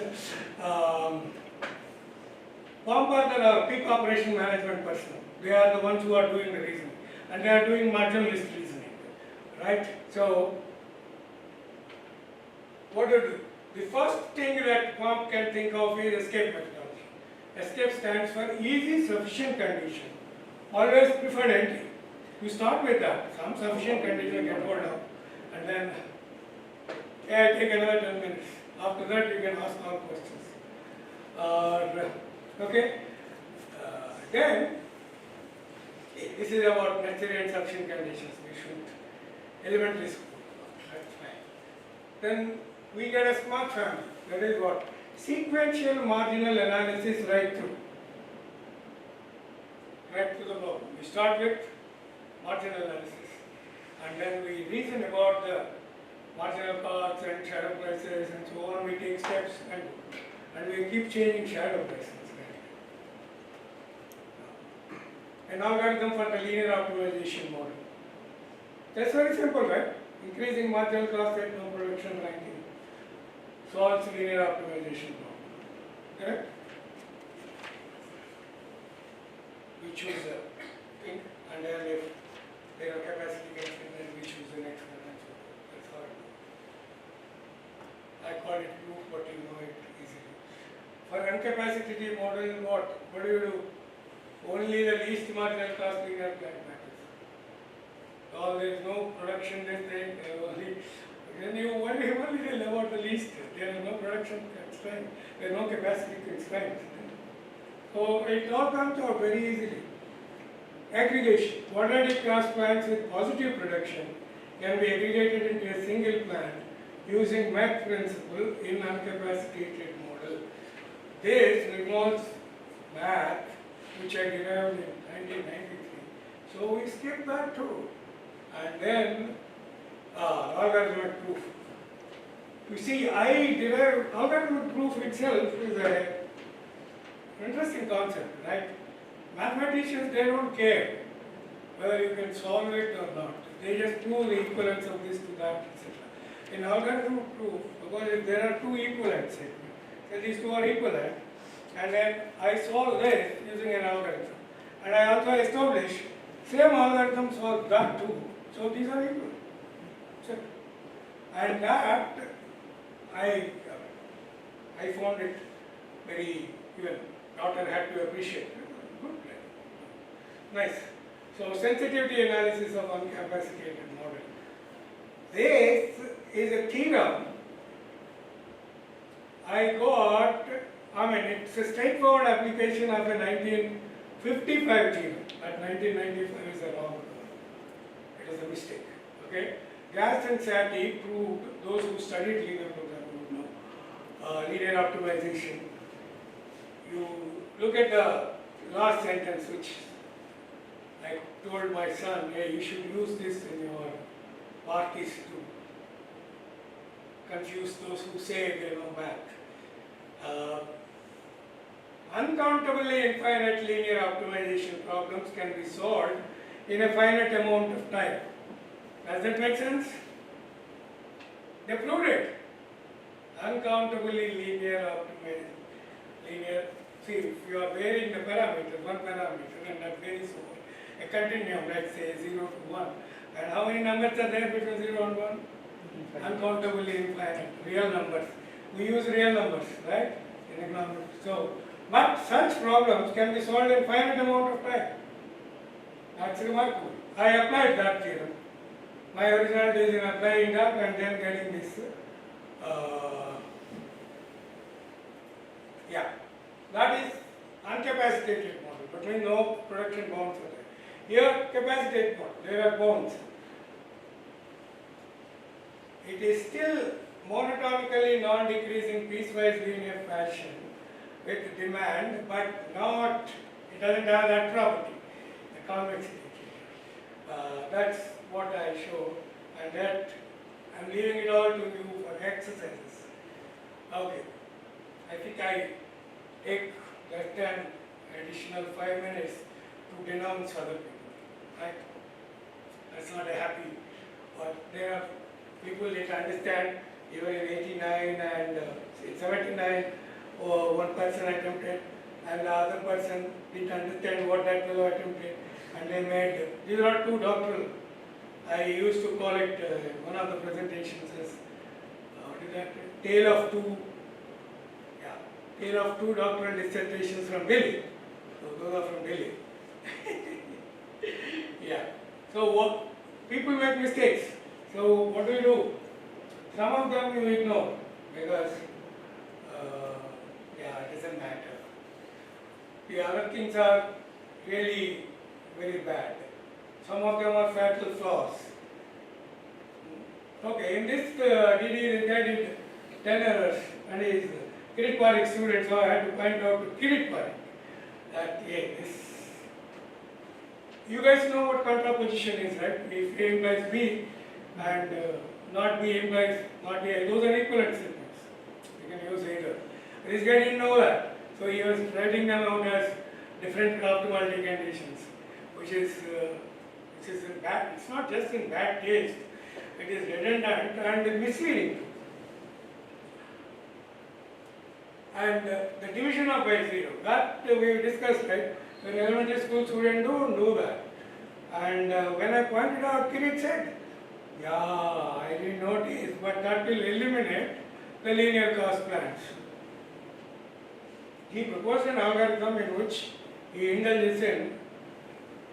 [SPEAKER 2] pompous are peak operation management personnel. They are the ones who are doing the reasoning. And they are doing marginalist reasoning. Right? So, what do you do? The first thing that Pomp can think of is escape methodology. Escape stands for easy sufficient condition. Always preferred entry. You start with that. Some sufficient condition can hold up. And then, take another 10 minutes. After that, you can ask all questions. Okay? Then, this is about necessary and sufficient conditions. We should elementary school. That's fine. Then, we get a smart family. That is what? Sequential marginal analysis right through. Right to the problem. We start with marginal analysis. And then we reason about the marginal costs and shadow prices and so on. We take steps and we keep changing shadow prices. An algorithm for the linear optimization model. That's very simple, right? Increasing marginal cost at no production ranking solves linear optimization problem. Correct? We choose a thing, and then if there are capacity constraints, then we choose the next one. And so that's how it goes. I call it proof, but you know it easily. For incapacity model, what do you do? Only the least marginal cost linear plan matters. So there is no production restraint, then you only tell about the least. There is no production constraint, there is no capacity constraint. So it all comes out very easily. Aggregation. Quadratic cost plans with positive production can be aggregated into a single plan using math principle in uncapacitated model. This involves math, which I derived in 1993. So we skip that too. And then algorithmic proof. You see, I derived algorithmic proof itself is an interesting concept, right? Mathematicians, they don't care whether you can solve it or not. They just prove the equivalence of this to that, etc. In algorithmic proof, because if there are two equivalents, so these two are equivalent, and then I solve this using an algorithm. And I also establish same algorithm solve that too. So these are equal. So, and that I found it very, even daughter had to appreciate. Good. Nice. So sensitivity analysis of uncapacitated model. This is a theorem I got. It's a straightforward application of a 1955 theorem. But 1995 is a wrong. It was a mistake. Okay. Gas and Sati proved, those who studied linear programming would know, linear optimization. You look at the last sentence, which I told my son, hey, you should use this in your parties to confuse those who say they know math. Uncountably infinite linear optimization problems can be solved in a finite amount of time. Does that make sense? They proved it. Uncountably linear optimization. See, if you are varying the parameter, one parameter, and that varies over a continuum, let's say 0 to 1. And how many numbers are there between 0 and 1? Uncountably infinite, real numbers. We use real numbers, right? In economics. So, but such problems can be solved in finite amount of time. That's remarkable. I applied that theorem My result is in applying up and then getting this. Uh, yeah, that is uncapacitated model, but means no production bounds are there. Here, capacitated model, there are bounds. It is still monotonically non-decreasing piecewise linear fashion with demand, but not, it doesn't have that property, the convexity. That's what I show, and that I'm leaving it all to you for exercises. Okay, I think I take less than additional 5 minutes to denounce other people, right? That's not a happy, but there are people that understand even in 89 and in 79, or one person attempted and the other person didn't understand what that fellow attempted, and they made, these are two doctoral. I used to call it, one of the presentations as, what is that, tale of two doctoral dissertations from Delhi. So those are from Delhi. Yeah. So what, people make mistakes. So what do? Some of them you ignore because yeah, it doesn't matter. The other things are really very bad. Some of them are fatal flaws. Okay, in this DD they did 10 errors and is Kirit Parikh student, so I had to point out to Kirit Parikh that this. You guys know what contraposition is, right? If A implies B and not B implies not A, those are equivalent statements. You can use either. This guy didn't know that, so he was writing them out as different optimality conditions, which is in bad. It's not just in bad taste. It is redundant and misleading. And the division of by zero, that we discussed, right? When elementary school students don't do that. And when I pointed out, Kirit said, yeah, I didn't notice, but that will eliminate the linear cost plans. He proposed an algorithm in which he indulges in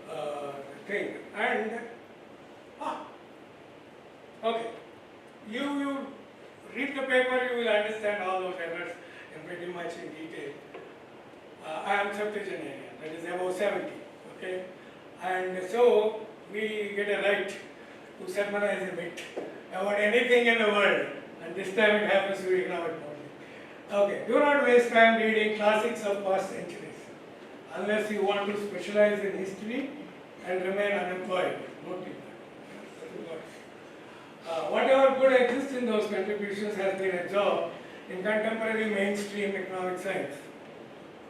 [SPEAKER 2] the thing. And, okay, you read the paper, you will understand all those errors in pretty much in detail. I am septuagenarian, that is above 70, okay? And so we get a right to sermonize a bit about anything in the world, and this time it happens to be economic modeling. Okay, do not waste time reading classics of past centuries unless you want to specialize in history and remain unemployed. Don't do that. Whatever good exists in those contributions has been absorbed in contemporary mainstream economic science.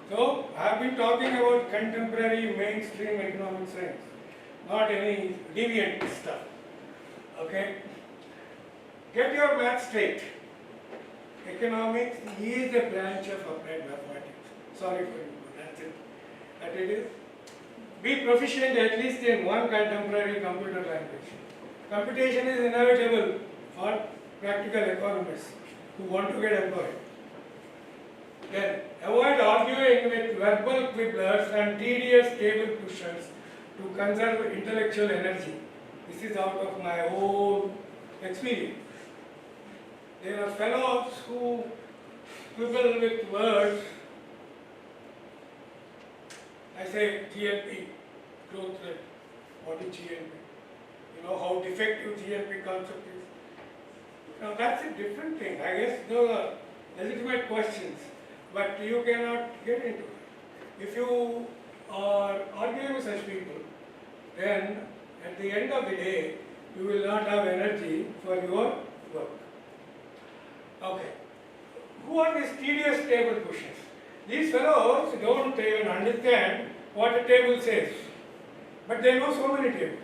[SPEAKER 2] So, I have been talking about contemporary mainstream economic science, not any deviant stuff. Okay? Get your math straight. Economics is a branch of applied mathematics. Sorry for you, but that's it. That it is. Be proficient at least in one contemporary computer language. Computation is inevitable for practical economists who want to get employed. Then, avoid arguing with verbal quibblers and tedious table pushers to conserve intellectual energy. This is out of my own experience. There are fellows who quibble with words. I say GNP, growth rate. What is GNP? You know how defective GNP concept is. Now that's a different thing. I guess those are legitimate questions, but you cannot get into it. If you are arguing with such people, then at the end of the day, you will not have energy for your work. Okay. Who are these tedious table pushers? These fellows don't even understand what a table says, but they know so many tables.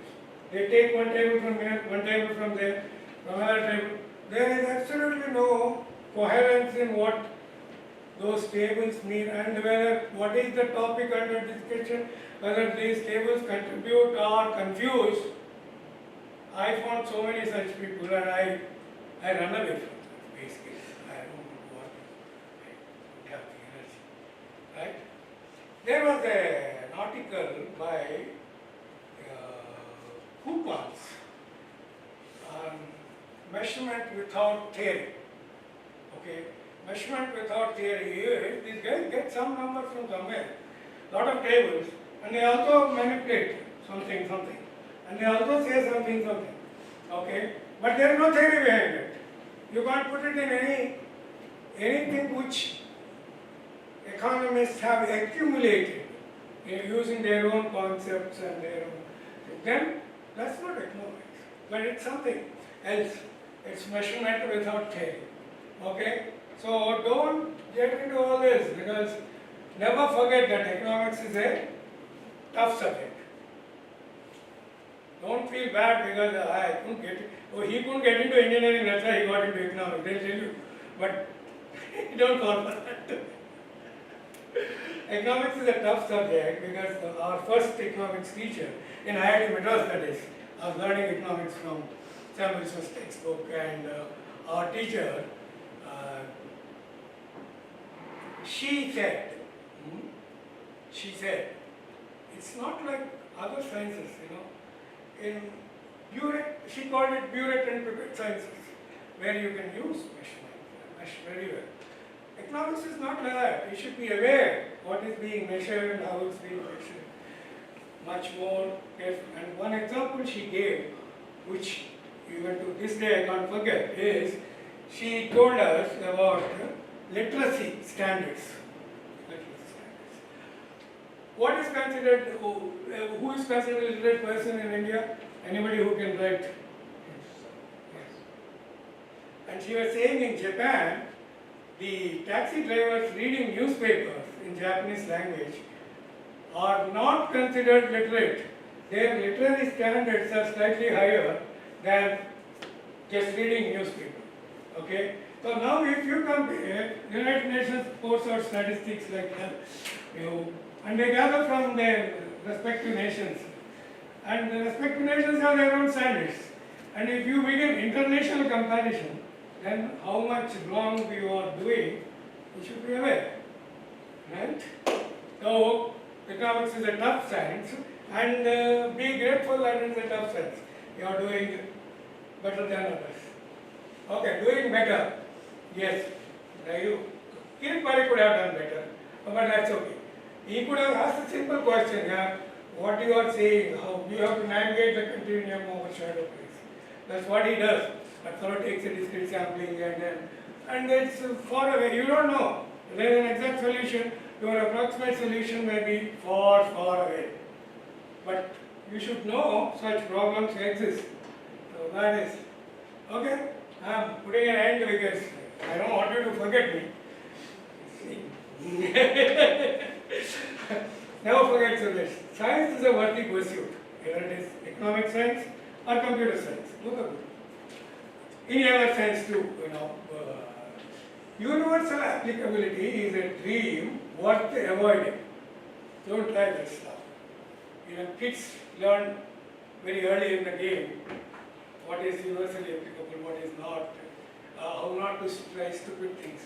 [SPEAKER 2] They take one table from here, one table from there, from another table. There is absolutely no coherence in what those tables mean and whether what is the topic under discussion, whether these tables contribute or confuse. I found so many such people and I run away from them, basically. I don't want to have the energy. Right? There was an article by Coupons. measurement without theory. Okay, measurement without theory is these guys get some number from somewhere, lot of tables, and they also manipulate something, and they also say something. Okay, but there is no theory behind it. You can't put it in anything which economists have accumulated using their own concepts and their own. Then that's not economics, but it's something else. It's measurement without theory. Okay, so don't get into all this, because never forget that economics is a tough subject. Don't feel bad because I couldn't get it. Oh, he couldn't get into engineering, that's why he got into economics. They'll tell you, but don't fall for that. Economics is a tough subject because our first economics teacher in IIT Madras, that is, I was learning economics from Sam Wilson's textbook, and our teacher, she said, it's not like other sciences, In she called it Burette and Pipette sciences, where you can use measurement, measure very well. Economics is not like that. You should be aware what is being measured and how it's being measured. Much more careful. And one example she gave, which even to this day I can't forget, is she told us about literacy standards. What is considered, who is considered a literate person in India? Anybody who can write? Yes. And she was saying in Japan, the taxi drivers reading newspapers in Japanese language are not considered literate. Their literary standards are slightly higher than just reading newspaper. Okay? So now if you compare, United Nations posts out statistics like that, and they gather from their respective nations. And the respective nations have their own standards. And if you begin international comparison, then how much wrong we are doing, you should be aware. Right? So, economics is a tough science, and be grateful that it is a tough science. You are doing better than others. Okay, doing better. Yes, Kirit Parikh could have done better, but that's okay. He could have asked a simple question, yeah, what you are saying, how you have to navigate the continuum over shadow place. That's what he does. But sort of takes a discrete sampling and it's far away. You don't know. There is an exact solution. Your approximate solution may be far, far away. But you should know such problems exist. So that is okay. I'm putting an end because I don't want you to forget me. Never forget this. Science is a worthy pursuit. Whether it is economic science or computer science. Look at it. Any other science too, universal applicability is a dream worth avoiding. Don't try that stuff. Kids learn very early in the game what is universally applicable, what is not, how not to try stupid things.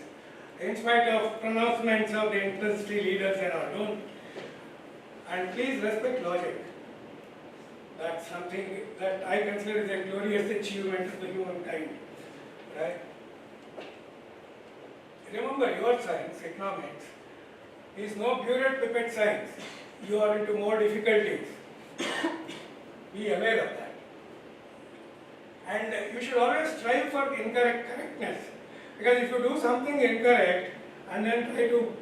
[SPEAKER 2] In spite of pronouncements of the industry leaders and all, don't. And please respect logic. That's something that I consider is a glorious achievement of the humankind. Right? Remember, your science, economics, is no Burette pipette science. You are into more difficulties. Be aware of that. And you should always strive for correctness. Because if you do something incorrect and then try to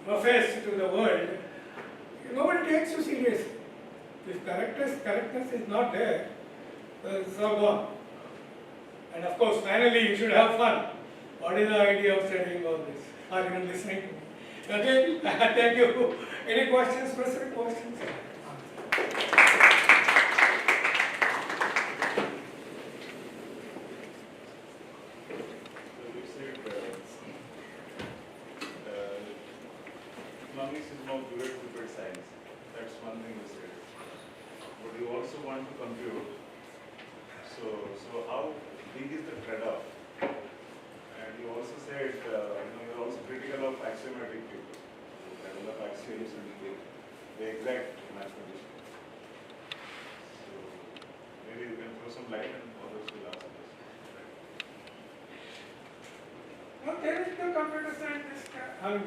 [SPEAKER 2] profess to the world, nobody takes you seriously. If correctness is not there, it's all gone. And of course, finally, you should have fun. What is the idea of studying all this? Or even listening to me? Okay, thank you. Any questions, specific questions?
[SPEAKER 3] Economics is now Burette pipette science. That's one thing you said. But you also want to compute. So how big is the trade-off? And you also said you're also critical of axiomatic people. Develop axioms and the exact mathematician. So maybe you can throw some light and others will ask this.
[SPEAKER 2] computer scientist,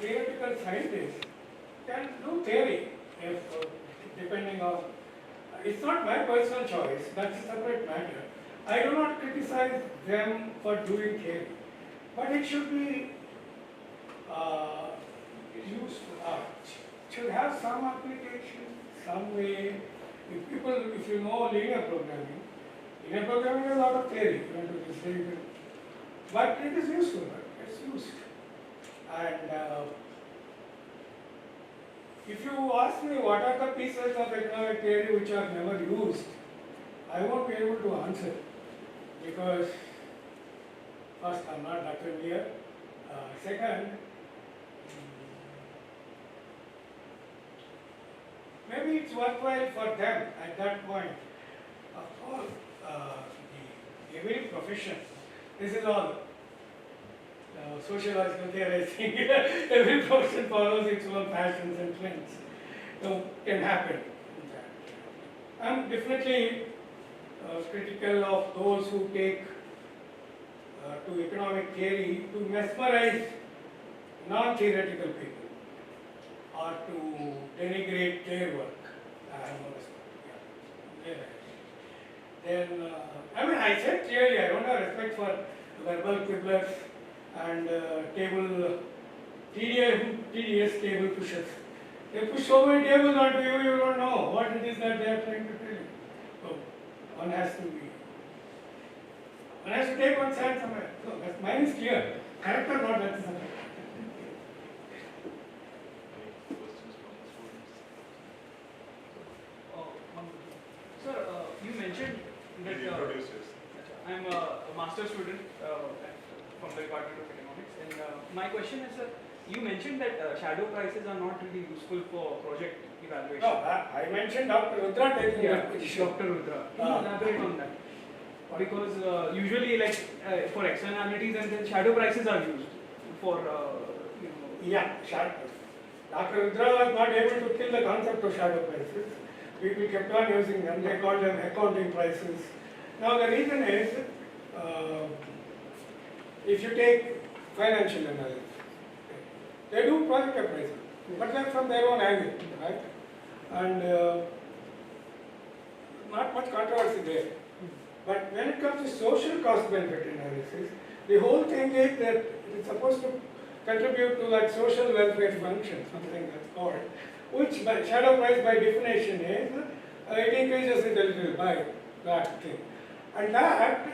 [SPEAKER 2] theoretical scientist can do theory if depending on. It's not my personal choice. That's a separate matter. I do not criticize them for doing theory, but it should be useful. Should have some application, some way. If you know linear programming is a lot of theory. You want to say it. But it is useful. It's used. And if you ask me what are the pieces of economic theory which are never used, I won't be able to answer. Because first, I'm not Dr. Lear. Second, maybe it's worthwhile for them at that point. Of course, every profession, this is all sociological theorizing, every profession follows its own passions and trends. So, can happen. I'm definitely critical of those who take to economic theory to mesmerize non-theoretical people or to denigrate their work. I have no respect. Yeah. Then, I said clearly, I don't have respect for verbal quibblers and tedious table pushers. They push so many tables onto you, you don't know what it is that they are trying to tell you. So, one has to take one side somewhere. So, mine is clear. Correct or not, that is something.
[SPEAKER 5] Sir, you mentioned that
[SPEAKER 3] Introduce yourself.
[SPEAKER 5] I'm a master student from the Department of Economics, and my question is, sir, you mentioned that shadow prices are not really useful for project evaluation.
[SPEAKER 2] No, I mentioned Dr. Rudra taking that position.
[SPEAKER 5] Dr. Rudra. Can you elaborate on that? Because usually, like for externalities, and then shadow prices are used for
[SPEAKER 2] Yeah, shadow. Dr. Rudra was not able to kill the concept of shadow prices. People kept on using them. They called them accounting prices. Now the reason is, if you take financial analysis, they do project appraisal, but then from their own angle, right? And not much controversy there. But when it comes to social cost benefit analysis, the whole thing is that it's supposed to contribute to that social welfare function, something that's called, which by shadow price by definition is, it increases it a little by that thing. And that,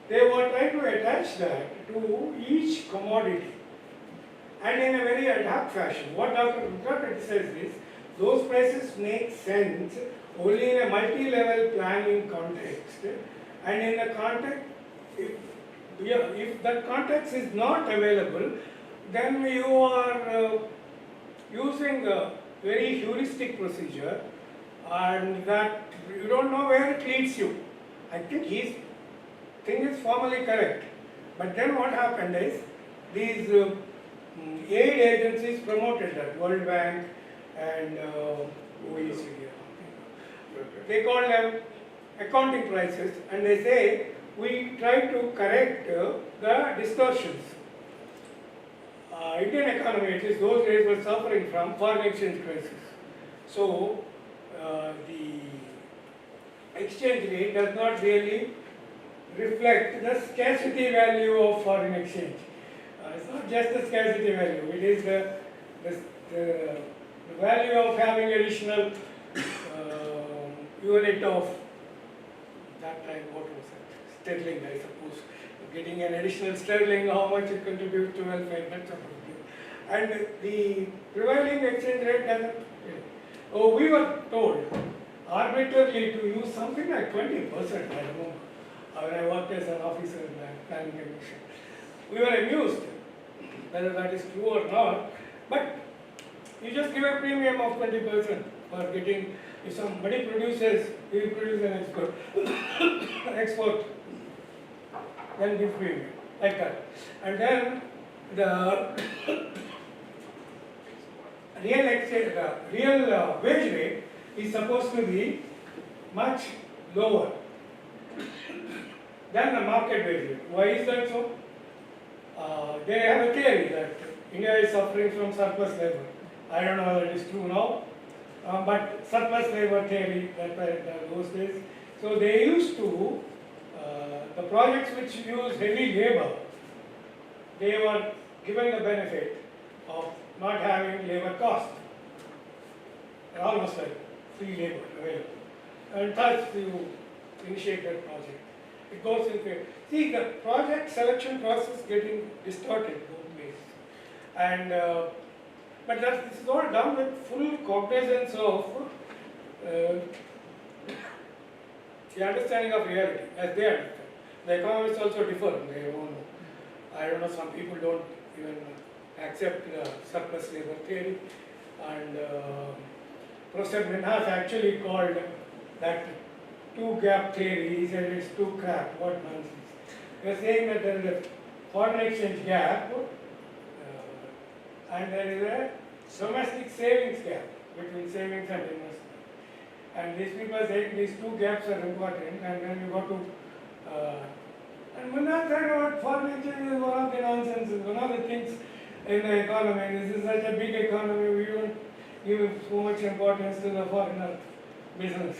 [SPEAKER 2] they were trying to attach that to each commodity. And in a very ad hoc fashion. What Dr. Rudra says is, those prices make sense only in a multi-level planning context. And in the context, if that context is not available, then you are using a very heuristic procedure, and that you don't know where it leads you. I think his thing is formally correct. But then what happened is, these aid agencies promoted that, World Bank and OECD. They call them accounting prices, and they say, we try to correct the distortions. Indian economy, at least those days, was suffering from foreign exchange crisis. So, the exchange rate does not really reflect the scarcity value of foreign exchange. It's not just the scarcity value, it is the value of having additional unit of that time, what was it? Sterling, I suppose. Getting an additional sterling, how much it contributes to welfare, that sort of thing. And the prevailing exchange rate doesn't. Oh, we were told arbitrarily to use something like 20%, I remember, when I worked as an officer in the planning commission. We were amused whether that is true or not, but you just give a premium of 20% for getting, if somebody produces, he produces an export, then give premium, like that. And then the real wage rate is supposed to be much lower than the market wage rate. Why is that so? They have a theory that India is suffering from surplus labor. I don't know whether it is true now, but surplus labor theory that those days. So they used to, the projects which use heavy labor, they were given the benefit of not having labor cost, almost like free labor available. And thus you initiate that project. It goes in favor. See, the project selection process getting distorted both ways. And but this is all done with full cognizance of the understanding of reality as they understand. The economists also differ in their own. I don't know, some people don't even accept surplus labor theory. And Professor Minhas actually called that two-gap theory. He said it's too crap, what nonsense. They're saying that there is a foreign exchange gap and there is a domestic savings gap between savings and investment. And these people say these two gaps are important, and then you go to and Munna said about foreign exchange is one of the nonsense, one of the things in the economy. This is such a big economy, we don't give so much importance to the foreigner business.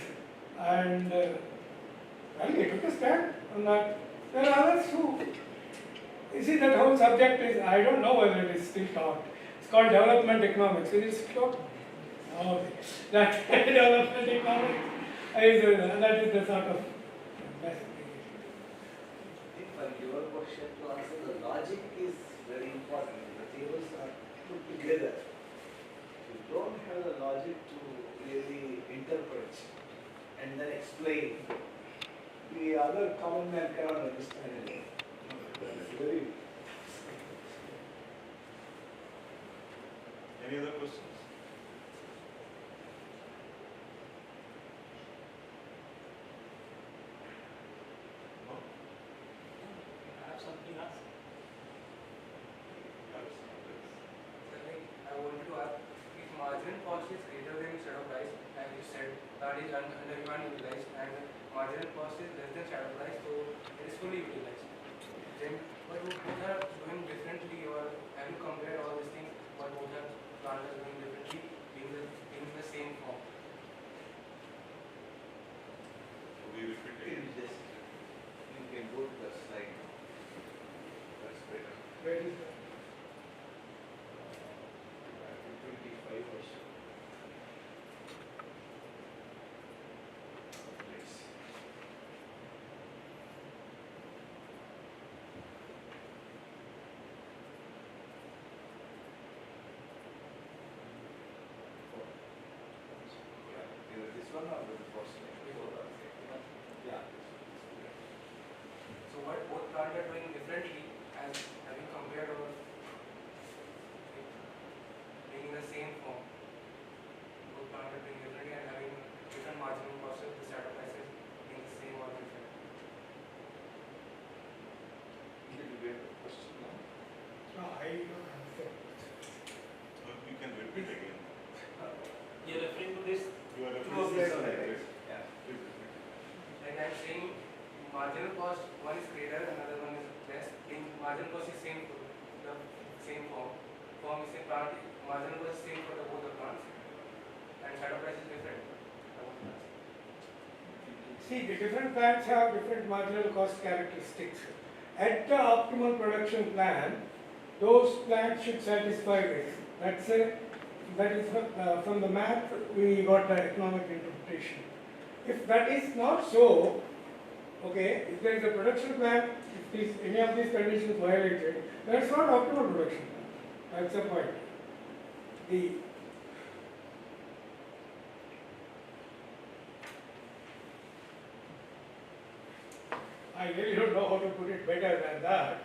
[SPEAKER 2] And well, he took a stand on that. There are others who, you see, that whole subject is, I don't know whether it is still taught. It's called development economics. It is taught. Okay. That development economics is that is the sort of best.
[SPEAKER 4] For your question to answer, the logic is very important. The tables are put together. You don't have the logic to really interpret and then explain. The other common man cannot understand it. It's very.
[SPEAKER 3] Any other questions? No?
[SPEAKER 6] I have something else. I wanted to ask, if marginal cost is greater than shadow price, and you said that is underutilized, and marginal cost is less than shadow price, so it is fully utilized. Then, but both are doing differently, or have you compared all these things, what both are plants are doing differently, being the same form?
[SPEAKER 3] We repeat it.
[SPEAKER 4] You can go to the slide. That's better.
[SPEAKER 2] Where is that?
[SPEAKER 4] 25 or so. Please. Yeah, either this one or the first one. Yeah.
[SPEAKER 6] So what both plants are doing differently, and have you compared or being in the same form? Both plants are doing differently and having different marginal costs, the shadow prices being the same or different.
[SPEAKER 4] Did you get the question now?
[SPEAKER 2] No, I don't understand.
[SPEAKER 3] You can repeat again.
[SPEAKER 6] You're referring to this?
[SPEAKER 3] You are
[SPEAKER 4] Two of
[SPEAKER 3] referring
[SPEAKER 4] them
[SPEAKER 3] to
[SPEAKER 4] are
[SPEAKER 3] this.
[SPEAKER 4] Yeah.
[SPEAKER 6] Like I'm saying, marginal cost, one is greater, another one is less. In marginal cost is same for the same form. Form is same plant, marginal cost is same for the both the plants. And shadow price is different for both plants.
[SPEAKER 2] See, the different plants have different marginal cost characteristics. At the optimal production plan, those plants should satisfy this. That is from the math we got the economic interpretation. If that is not so, okay, if there is a production plan, if any of these conditions violated, then it's not optimal production plan. That's the point. I really don't know how to put it better than that.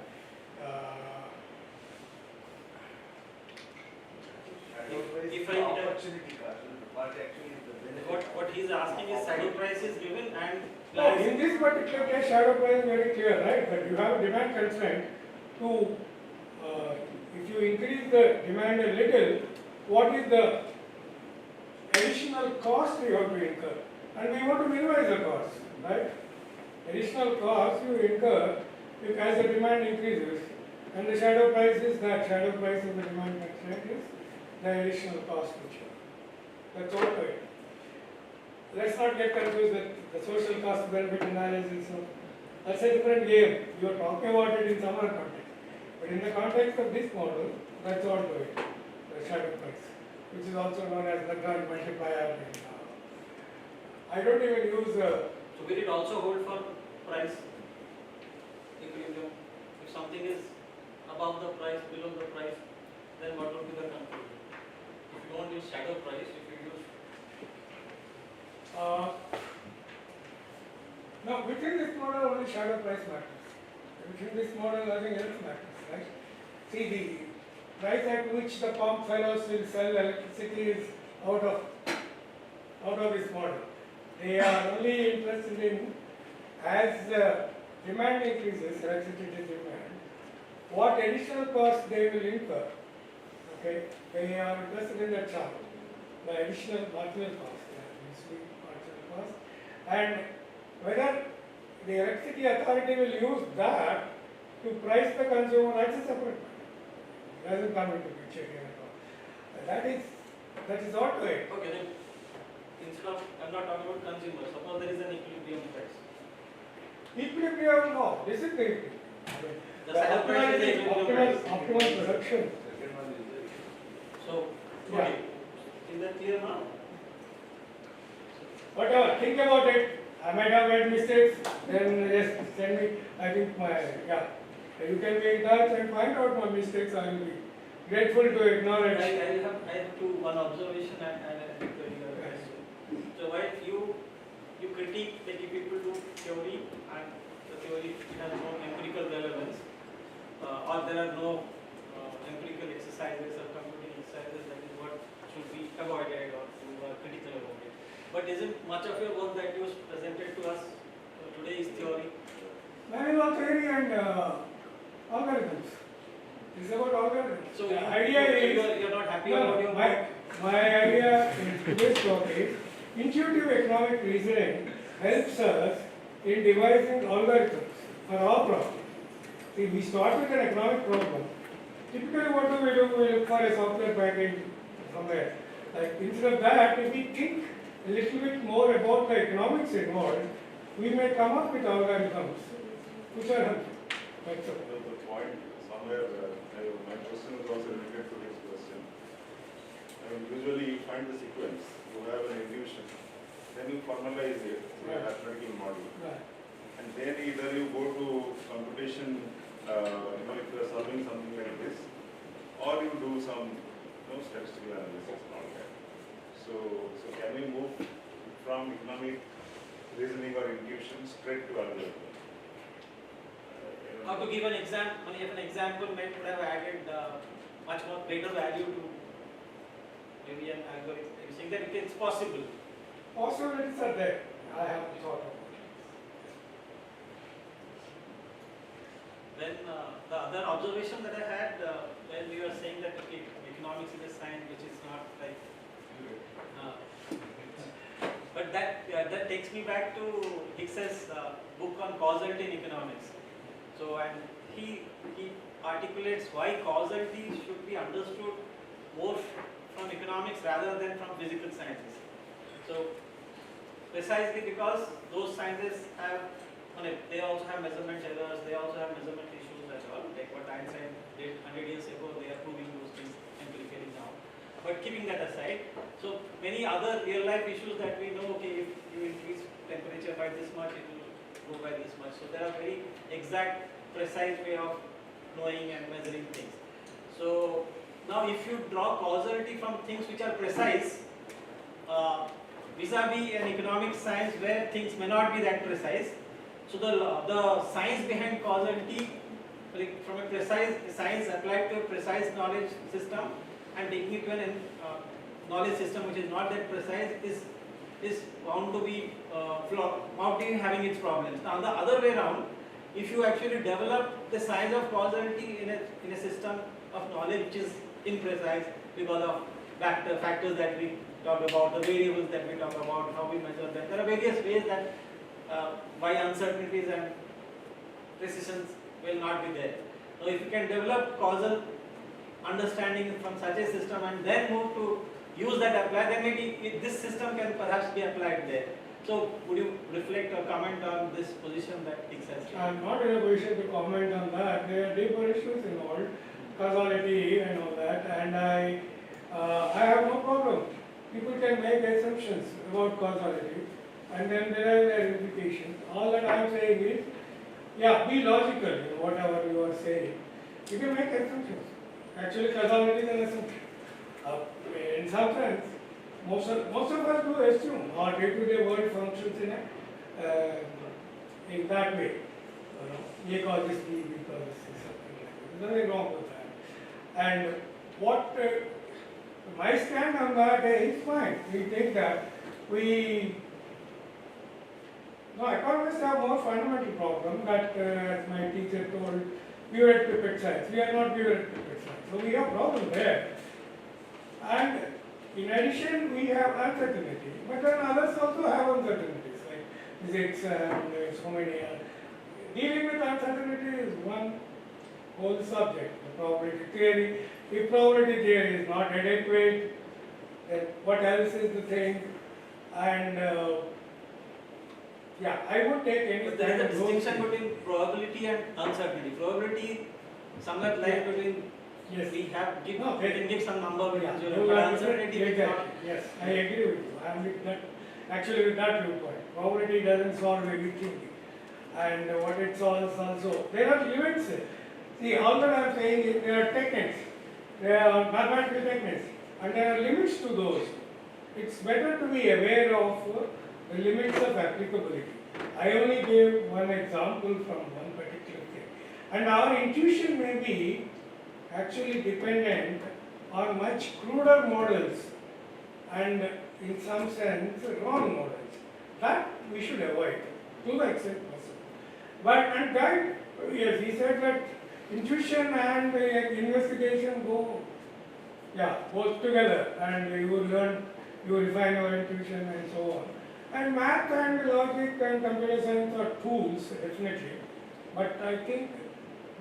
[SPEAKER 6] If
[SPEAKER 4] the
[SPEAKER 6] I-
[SPEAKER 4] opportunity cost, what actually is the benefit?
[SPEAKER 6] What he's asking is shadow price is given and
[SPEAKER 2] No, in this particular case, shadow price is very clear, right? But you have a demand constraint to, if you increase the demand a little, what is the additional cost you have to incur? And we want to minimize the cost, right? Additional cost you incur if as the demand increases. And the shadow price is that shadow price of the demand constraint is the additional cost which you have. That's all to it. Let's not get confused with the social cost benefit analysis. So that's a different game. You are talking about it in some other context. But in the context of this model, that's all to it. The shadow price, which is also known as the drug multiplier. I don't even use
[SPEAKER 7] So will it also hold for price equilibrium? If something is above the price, below the price, then what would be the conclusion? If you don't use shadow price, if you use
[SPEAKER 2] no, within this model only shadow price matters. Within this model nothing else matters, right? See, the price at which the pump fellows will sell electricity is out of this model. They are only interested in, as demand increases, electricity demand, what additional costs they will incur. Okay, they are interested in that chart, the additional marginal cost, marginal cost, and whether the electricity authority will use that to price the consumer, that's a separate matter. It doesn't come into picture here at all. That is all to it.
[SPEAKER 7] okay, then instead of, I'm not talking about consumer, suppose there is an equilibrium price.
[SPEAKER 2] Equilibrium, no, this is the equilibrium. I mean,
[SPEAKER 7] The shadow price is the equilibrium price.
[SPEAKER 2] optimal production.
[SPEAKER 4] Second one is the
[SPEAKER 7] So,
[SPEAKER 2] Yeah.
[SPEAKER 7] okay, is that clear now?
[SPEAKER 2] Whatever, think about it. I might have made mistakes, then just send me, I think you can be in touch and find out my mistakes. I will be grateful to acknowledge.
[SPEAKER 7] I have one observation and a question. So while you critique that if people do theory and the theory has no empirical relevance, or there are no empirical exercises or computing exercises, that is what should be avoided or you are critical about it. But isn't much of your work that you presented to us today is theory?
[SPEAKER 2] Manual theory and algorithms. It's about algorithms.
[SPEAKER 7] So
[SPEAKER 2] The
[SPEAKER 7] you,
[SPEAKER 2] idea is
[SPEAKER 7] you're not happy
[SPEAKER 2] no,
[SPEAKER 7] about your work?
[SPEAKER 2] my idea in today's talk is intuitive economic reasoning helps us in devising algorithms for our problem. See, we start with an economic problem. Typically, what do? We look for a software package somewhere. Like instead of that, if we think a little bit more about the economics involved, we may come up with algorithms which are helpful. That's all.
[SPEAKER 3] The point somewhere, my question is also related to this question. Usually you find the sequence, you have an intuition, then you formalize it in a mathematical model.
[SPEAKER 2] Right.
[SPEAKER 3] And then either you go to computation, if you are solving something like this, or you do some statistical analysis and all that. So can we move from economic reasoning or intuition straight to algorithm?
[SPEAKER 7] Or to give an example, might would have added much more greater value to maybe an algorithm. You're saying that it's possible.
[SPEAKER 2] Possibilities are there. I haven't thought about it.
[SPEAKER 7] Then the other observation that I had when we were saying that okay, economics is a science which is not like, but that takes me back to Hicks's book on causality in economics. So and he articulates why causality should be understood more from economics rather than from physical sciences. So precisely because those sciences have, they also have measurement errors, they also have measurement issues as well, like what Einstein did 100 years ago, they are proving those things empirically now. But keeping that aside, so many other real life issues that we know, okay, if you increase temperature by this much, it will go by this much. So there are very exact, precise way of knowing and measuring things. So now if you draw causality from things which are precise, vis-a-vis an economic science where things may not be that precise, so the science behind causality, like from a precise science applied to a precise knowledge system and taking it to a knowledge system which is not that precise is bound to be bound to be having its problems. Now the other way around, if you actually develop the science of causality in a system of knowledge which is imprecise because of factors that we talk about, the variables that we talk about, how we measure them, there are various ways that why uncertainties and precisions will not be there. So if you can develop causal understanding from such a system and then move to use that apply, then maybe this system can perhaps be applied there. So would you reflect or comment on this position that Hicks has taken?
[SPEAKER 2] I'm not in a position to comment on that. There are deeper issues involved, causality and all that, and I have no problem. People can make assumptions about causality, and then there are verifications. All that I am saying is, yeah, be logical in whatever you are saying. You can make assumptions. Actually, causality is an assumption. In some sense, most of us do assume our day-to-day world functions in that way. A causes B, B causes C, something like that. There's nothing wrong with that. And what my stand on that is fine. We think that economists have more fundamental problem that, as my teacher told, pure pipette size. We are not pure pipette size. So we have problem there. And in addition, we have uncertainty. But then others also have uncertainties, like physics and so many. Dealing with uncertainty is one whole subject. The probability theory. If probability theory is not adequate, then what else is the thing? And yeah, I would take any.
[SPEAKER 7] But there is a distinction between probability and uncertainty. Probability, somewhere lies between.
[SPEAKER 2] Yes.
[SPEAKER 7] We have we
[SPEAKER 2] No,
[SPEAKER 7] can give some number which
[SPEAKER 2] Yeah,
[SPEAKER 7] is
[SPEAKER 2] you
[SPEAKER 7] but
[SPEAKER 2] are
[SPEAKER 7] uncertainty
[SPEAKER 2] different.
[SPEAKER 7] is not.
[SPEAKER 2] Exactly. Yes, I agree with you. I am with that. Actually, with that viewpoint, probability doesn't solve everything, and what it solves also. There are limits. See, all that I am saying is there are techniques, there are mathematical techniques, and there are limits to those. It's better to be aware of the limits of applicability. I only gave one example from one particular thing, and our intuition may be actually dependent on much cruder models and in some sense wrong models. That we should avoid to the extent possible. But and that, yes, he said that intuition and investigation go, both together, and you learn, you refine your intuition and so on. And math and logic and computer science are tools, definitely. But I think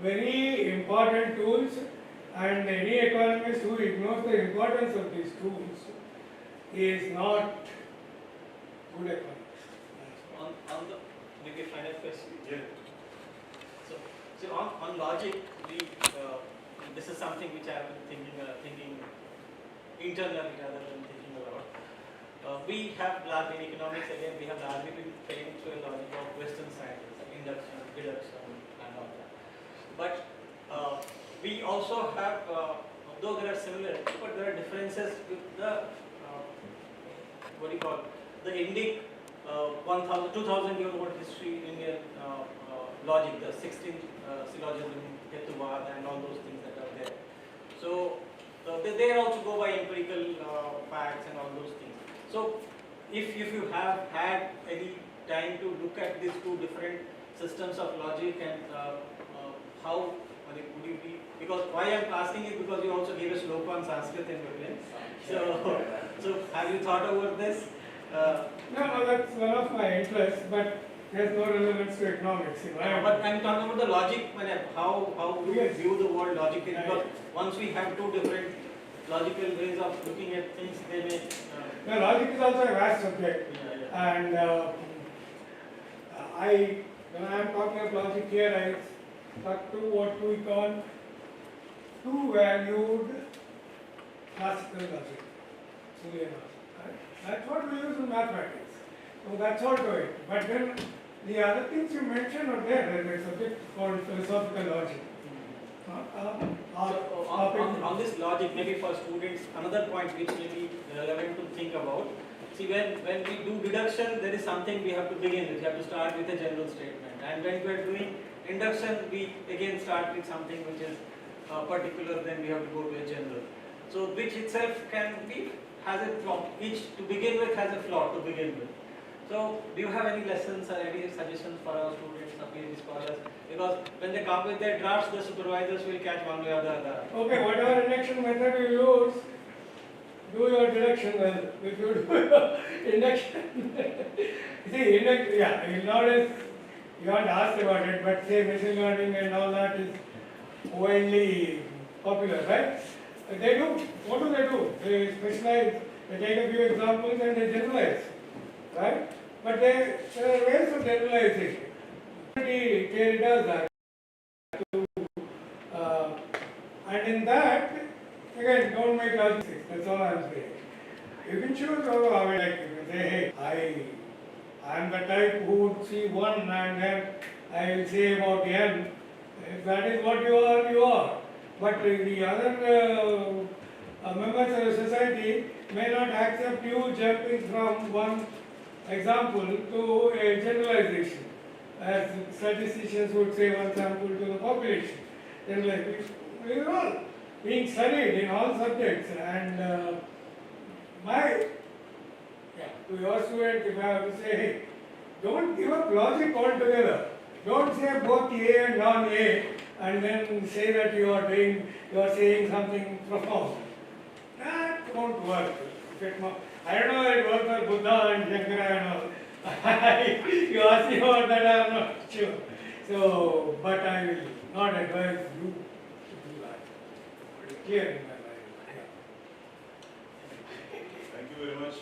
[SPEAKER 2] very important tools, and any economist who ignores the importance of these tools is not good economist.
[SPEAKER 7] On the maybe final question.
[SPEAKER 3] Yeah.
[SPEAKER 7] So on logic, this is something which I have been thinking internally rather than thinking aloud. We have largely in economics again. We have largely been trained through a logic of Western sciences, induction, deduction, and all that. But we also have, though there are similarities, but there are differences with the the Indic 2,000-year-old history Indian logic, the 16th syllogism, Hetuvad, and all those things that are there. So they also go by empirical facts and all those things. So if you have had any time to look at these two different systems of logic and how would you be, because why I am asking is because you also gave a slope on Sanskrit in between. So have you thought over this?
[SPEAKER 2] No, that's one of my interests, but there's no relevance to economics.
[SPEAKER 7] But I'm talking about the logic, how do you
[SPEAKER 2] Yes.
[SPEAKER 7] view the word logically?
[SPEAKER 2] Right.
[SPEAKER 7] Because once we have two different logical ways of looking at things, they may.
[SPEAKER 2] The logic is also a vast subject, and when I am talking of logic here, I stuck to what we call two-valued classical logic, Boolean logic. Right? That's what we use in mathematics. So that's all to it. But then the other things you mentioned are there. There's a subject called philosophical logic.
[SPEAKER 7] On this logic, maybe for students, another point which may be relevant to think about. See, when we do deduction, there is something we have to begin with. We have to start with a general statement. And when we are doing induction, we again start with something which is particular, then we have to go to a general. So which itself has a flaw. Each to begin with has a flaw to begin with. So do you have any lessons or any suggestions for our students or PhD scholars? Because when they come with their drafts, the supervisors will catch one way or the other.
[SPEAKER 2] Okay, whatever induction method you use, do your deduction well. If you do your induction, see, nowadays you have to ask about it, but say machine learning and all that is widely popular, right? They do. What do? They specialize. They take a few examples and they generalize, right? But there are ways of generalizing. Theory does that. Uh, and in that, again, don't make logic. That's all I'm saying. You can choose how like you can say, hey, I am the type who would see one and then I will say about n. If that is what you are, you are. But the other members of the society may not accept you jumping from one example to a generalization. As statisticians would say, one sample to the population. Then like, we are all being studied in all subjects and to your student, if I have to say, hey, don't give up logic altogether. Don't say both A and non-A and then say that you are saying something profound. That won't work. I don't know whether it works for Buddha and Shankara and all. You ask me about that, I am not sure. So, but I will not advise you to do that. It is clear in my mind.
[SPEAKER 3] Thank you very much.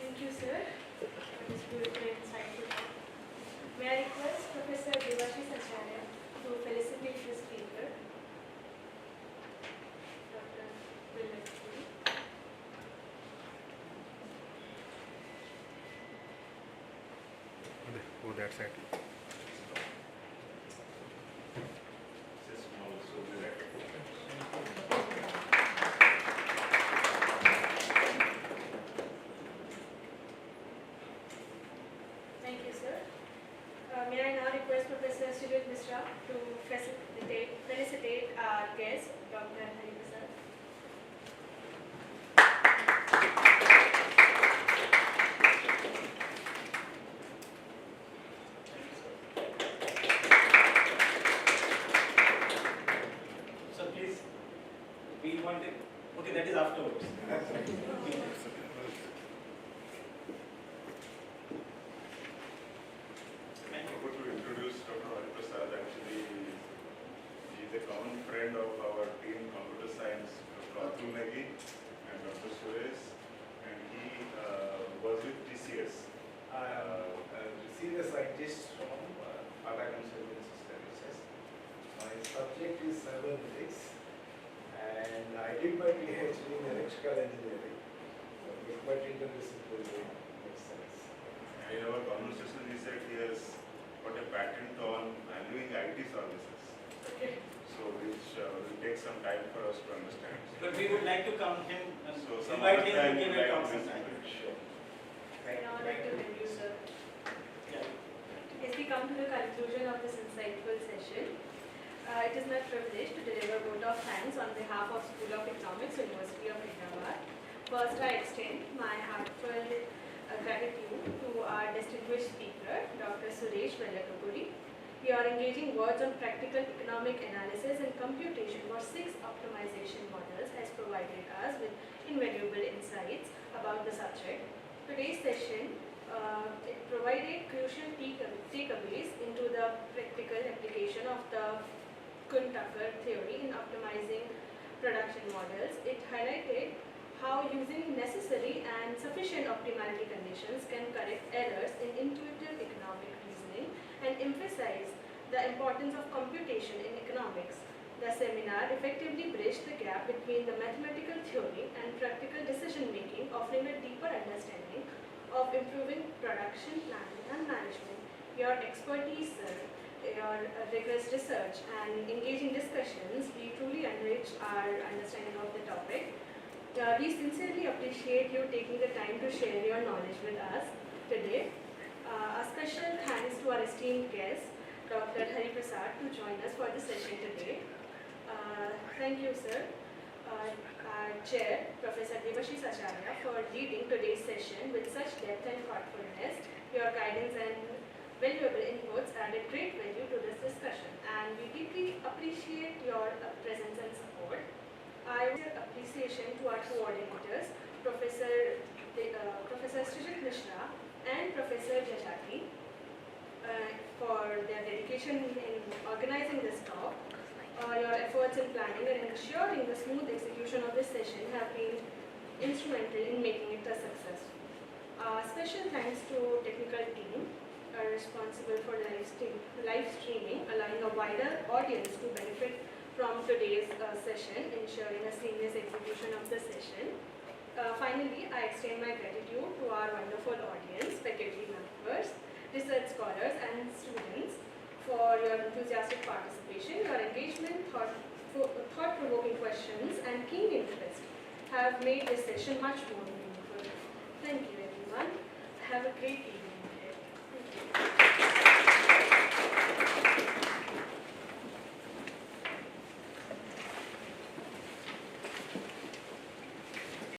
[SPEAKER 8] Thank you, sir, for this beautiful insightful talk. May I request Professor Devashish Acharya to felicitate the speaker, Dr. Villasuri.
[SPEAKER 3] Go that side. It's small, so direct.
[SPEAKER 8] Thank you, sir. May I now request Professor Sujit Mishra to felicitate our guest, Dr. Hari Prasad.
[SPEAKER 7] So please, we want it. Okay, that is afterwards.
[SPEAKER 3] I forgot to introduce Dr. Hari Prasad. Actually, he is a common friend of our team, Computer Science, Dr. Atul Negi and Dr. Suresh, and he was with TCS.
[SPEAKER 4] I am a senior scientist from Tata Consultancy Services. My subject is cybernetics, and I did my PhD in electrical engineering. With my interdisciplinary makes sense.
[SPEAKER 3] And in our conversation, he said he has got a patent on valuing IT services.
[SPEAKER 8] Okay.
[SPEAKER 3] So which will take some time for us to understand.
[SPEAKER 7] But we would like to come him and
[SPEAKER 3] So some
[SPEAKER 7] invite
[SPEAKER 3] other
[SPEAKER 7] him to
[SPEAKER 3] time
[SPEAKER 7] give
[SPEAKER 3] we'd
[SPEAKER 7] a
[SPEAKER 3] like
[SPEAKER 7] talk
[SPEAKER 3] to
[SPEAKER 7] sometime.
[SPEAKER 3] Sure.
[SPEAKER 8] And I would like to thank you, sir.
[SPEAKER 7] Yeah.
[SPEAKER 8] As we come to the conclusion of this insightful session, it is my privilege to deliver a vote of thanks on behalf of School of Economics, University of Hyderabad. First, I extend my heartfelt gratitude to our distinguished speaker, Dr. Suresh Vellakapudi. Your engaging words on practical economic analysis and computation for 6 optimization models has provided us with invaluable insights about the subject. Today's session it provided crucial takeaways into the practical application of the Kuhn-Tucker theory in optimizing production models. It highlighted how using necessary and sufficient optimality conditions can correct errors in intuitive economic reasoning and emphasize the importance of computation in economics. The seminar effectively bridged the gap between the mathematical theory and practical decision making, offering a deeper understanding of improving production planning and management. Your expertise, sir, your rigorous research and engaging discussions, we truly enrich our understanding of the topic. We sincerely appreciate you taking the time to share your knowledge with us today. A special thanks to our esteemed guest, Dr. Hari Prasad, to join us for the session today. Thank you, sir. Our chair, Professor Devashish Acharya, for leading today's session with such depth and thoughtfulness. Your guidance and valuable inputs added great value to this discussion, and we deeply appreciate your presence and support. I would appreciation to our coordinators, Professor Professor Srijit Mishra and Professor Jajati for their dedication in organizing this talk. Your efforts in planning and ensuring the smooth execution of this session have been instrumental in making it a success. Special thanks to technical team responsible for live streaming, allowing a wider audience to benefit from today's session, ensuring a seamless execution of the session. Finally, I extend my gratitude to our wonderful audience, faculty members, research scholars and students for your enthusiastic participation. Your engagement, thought-provoking questions and keen interest have made this session much more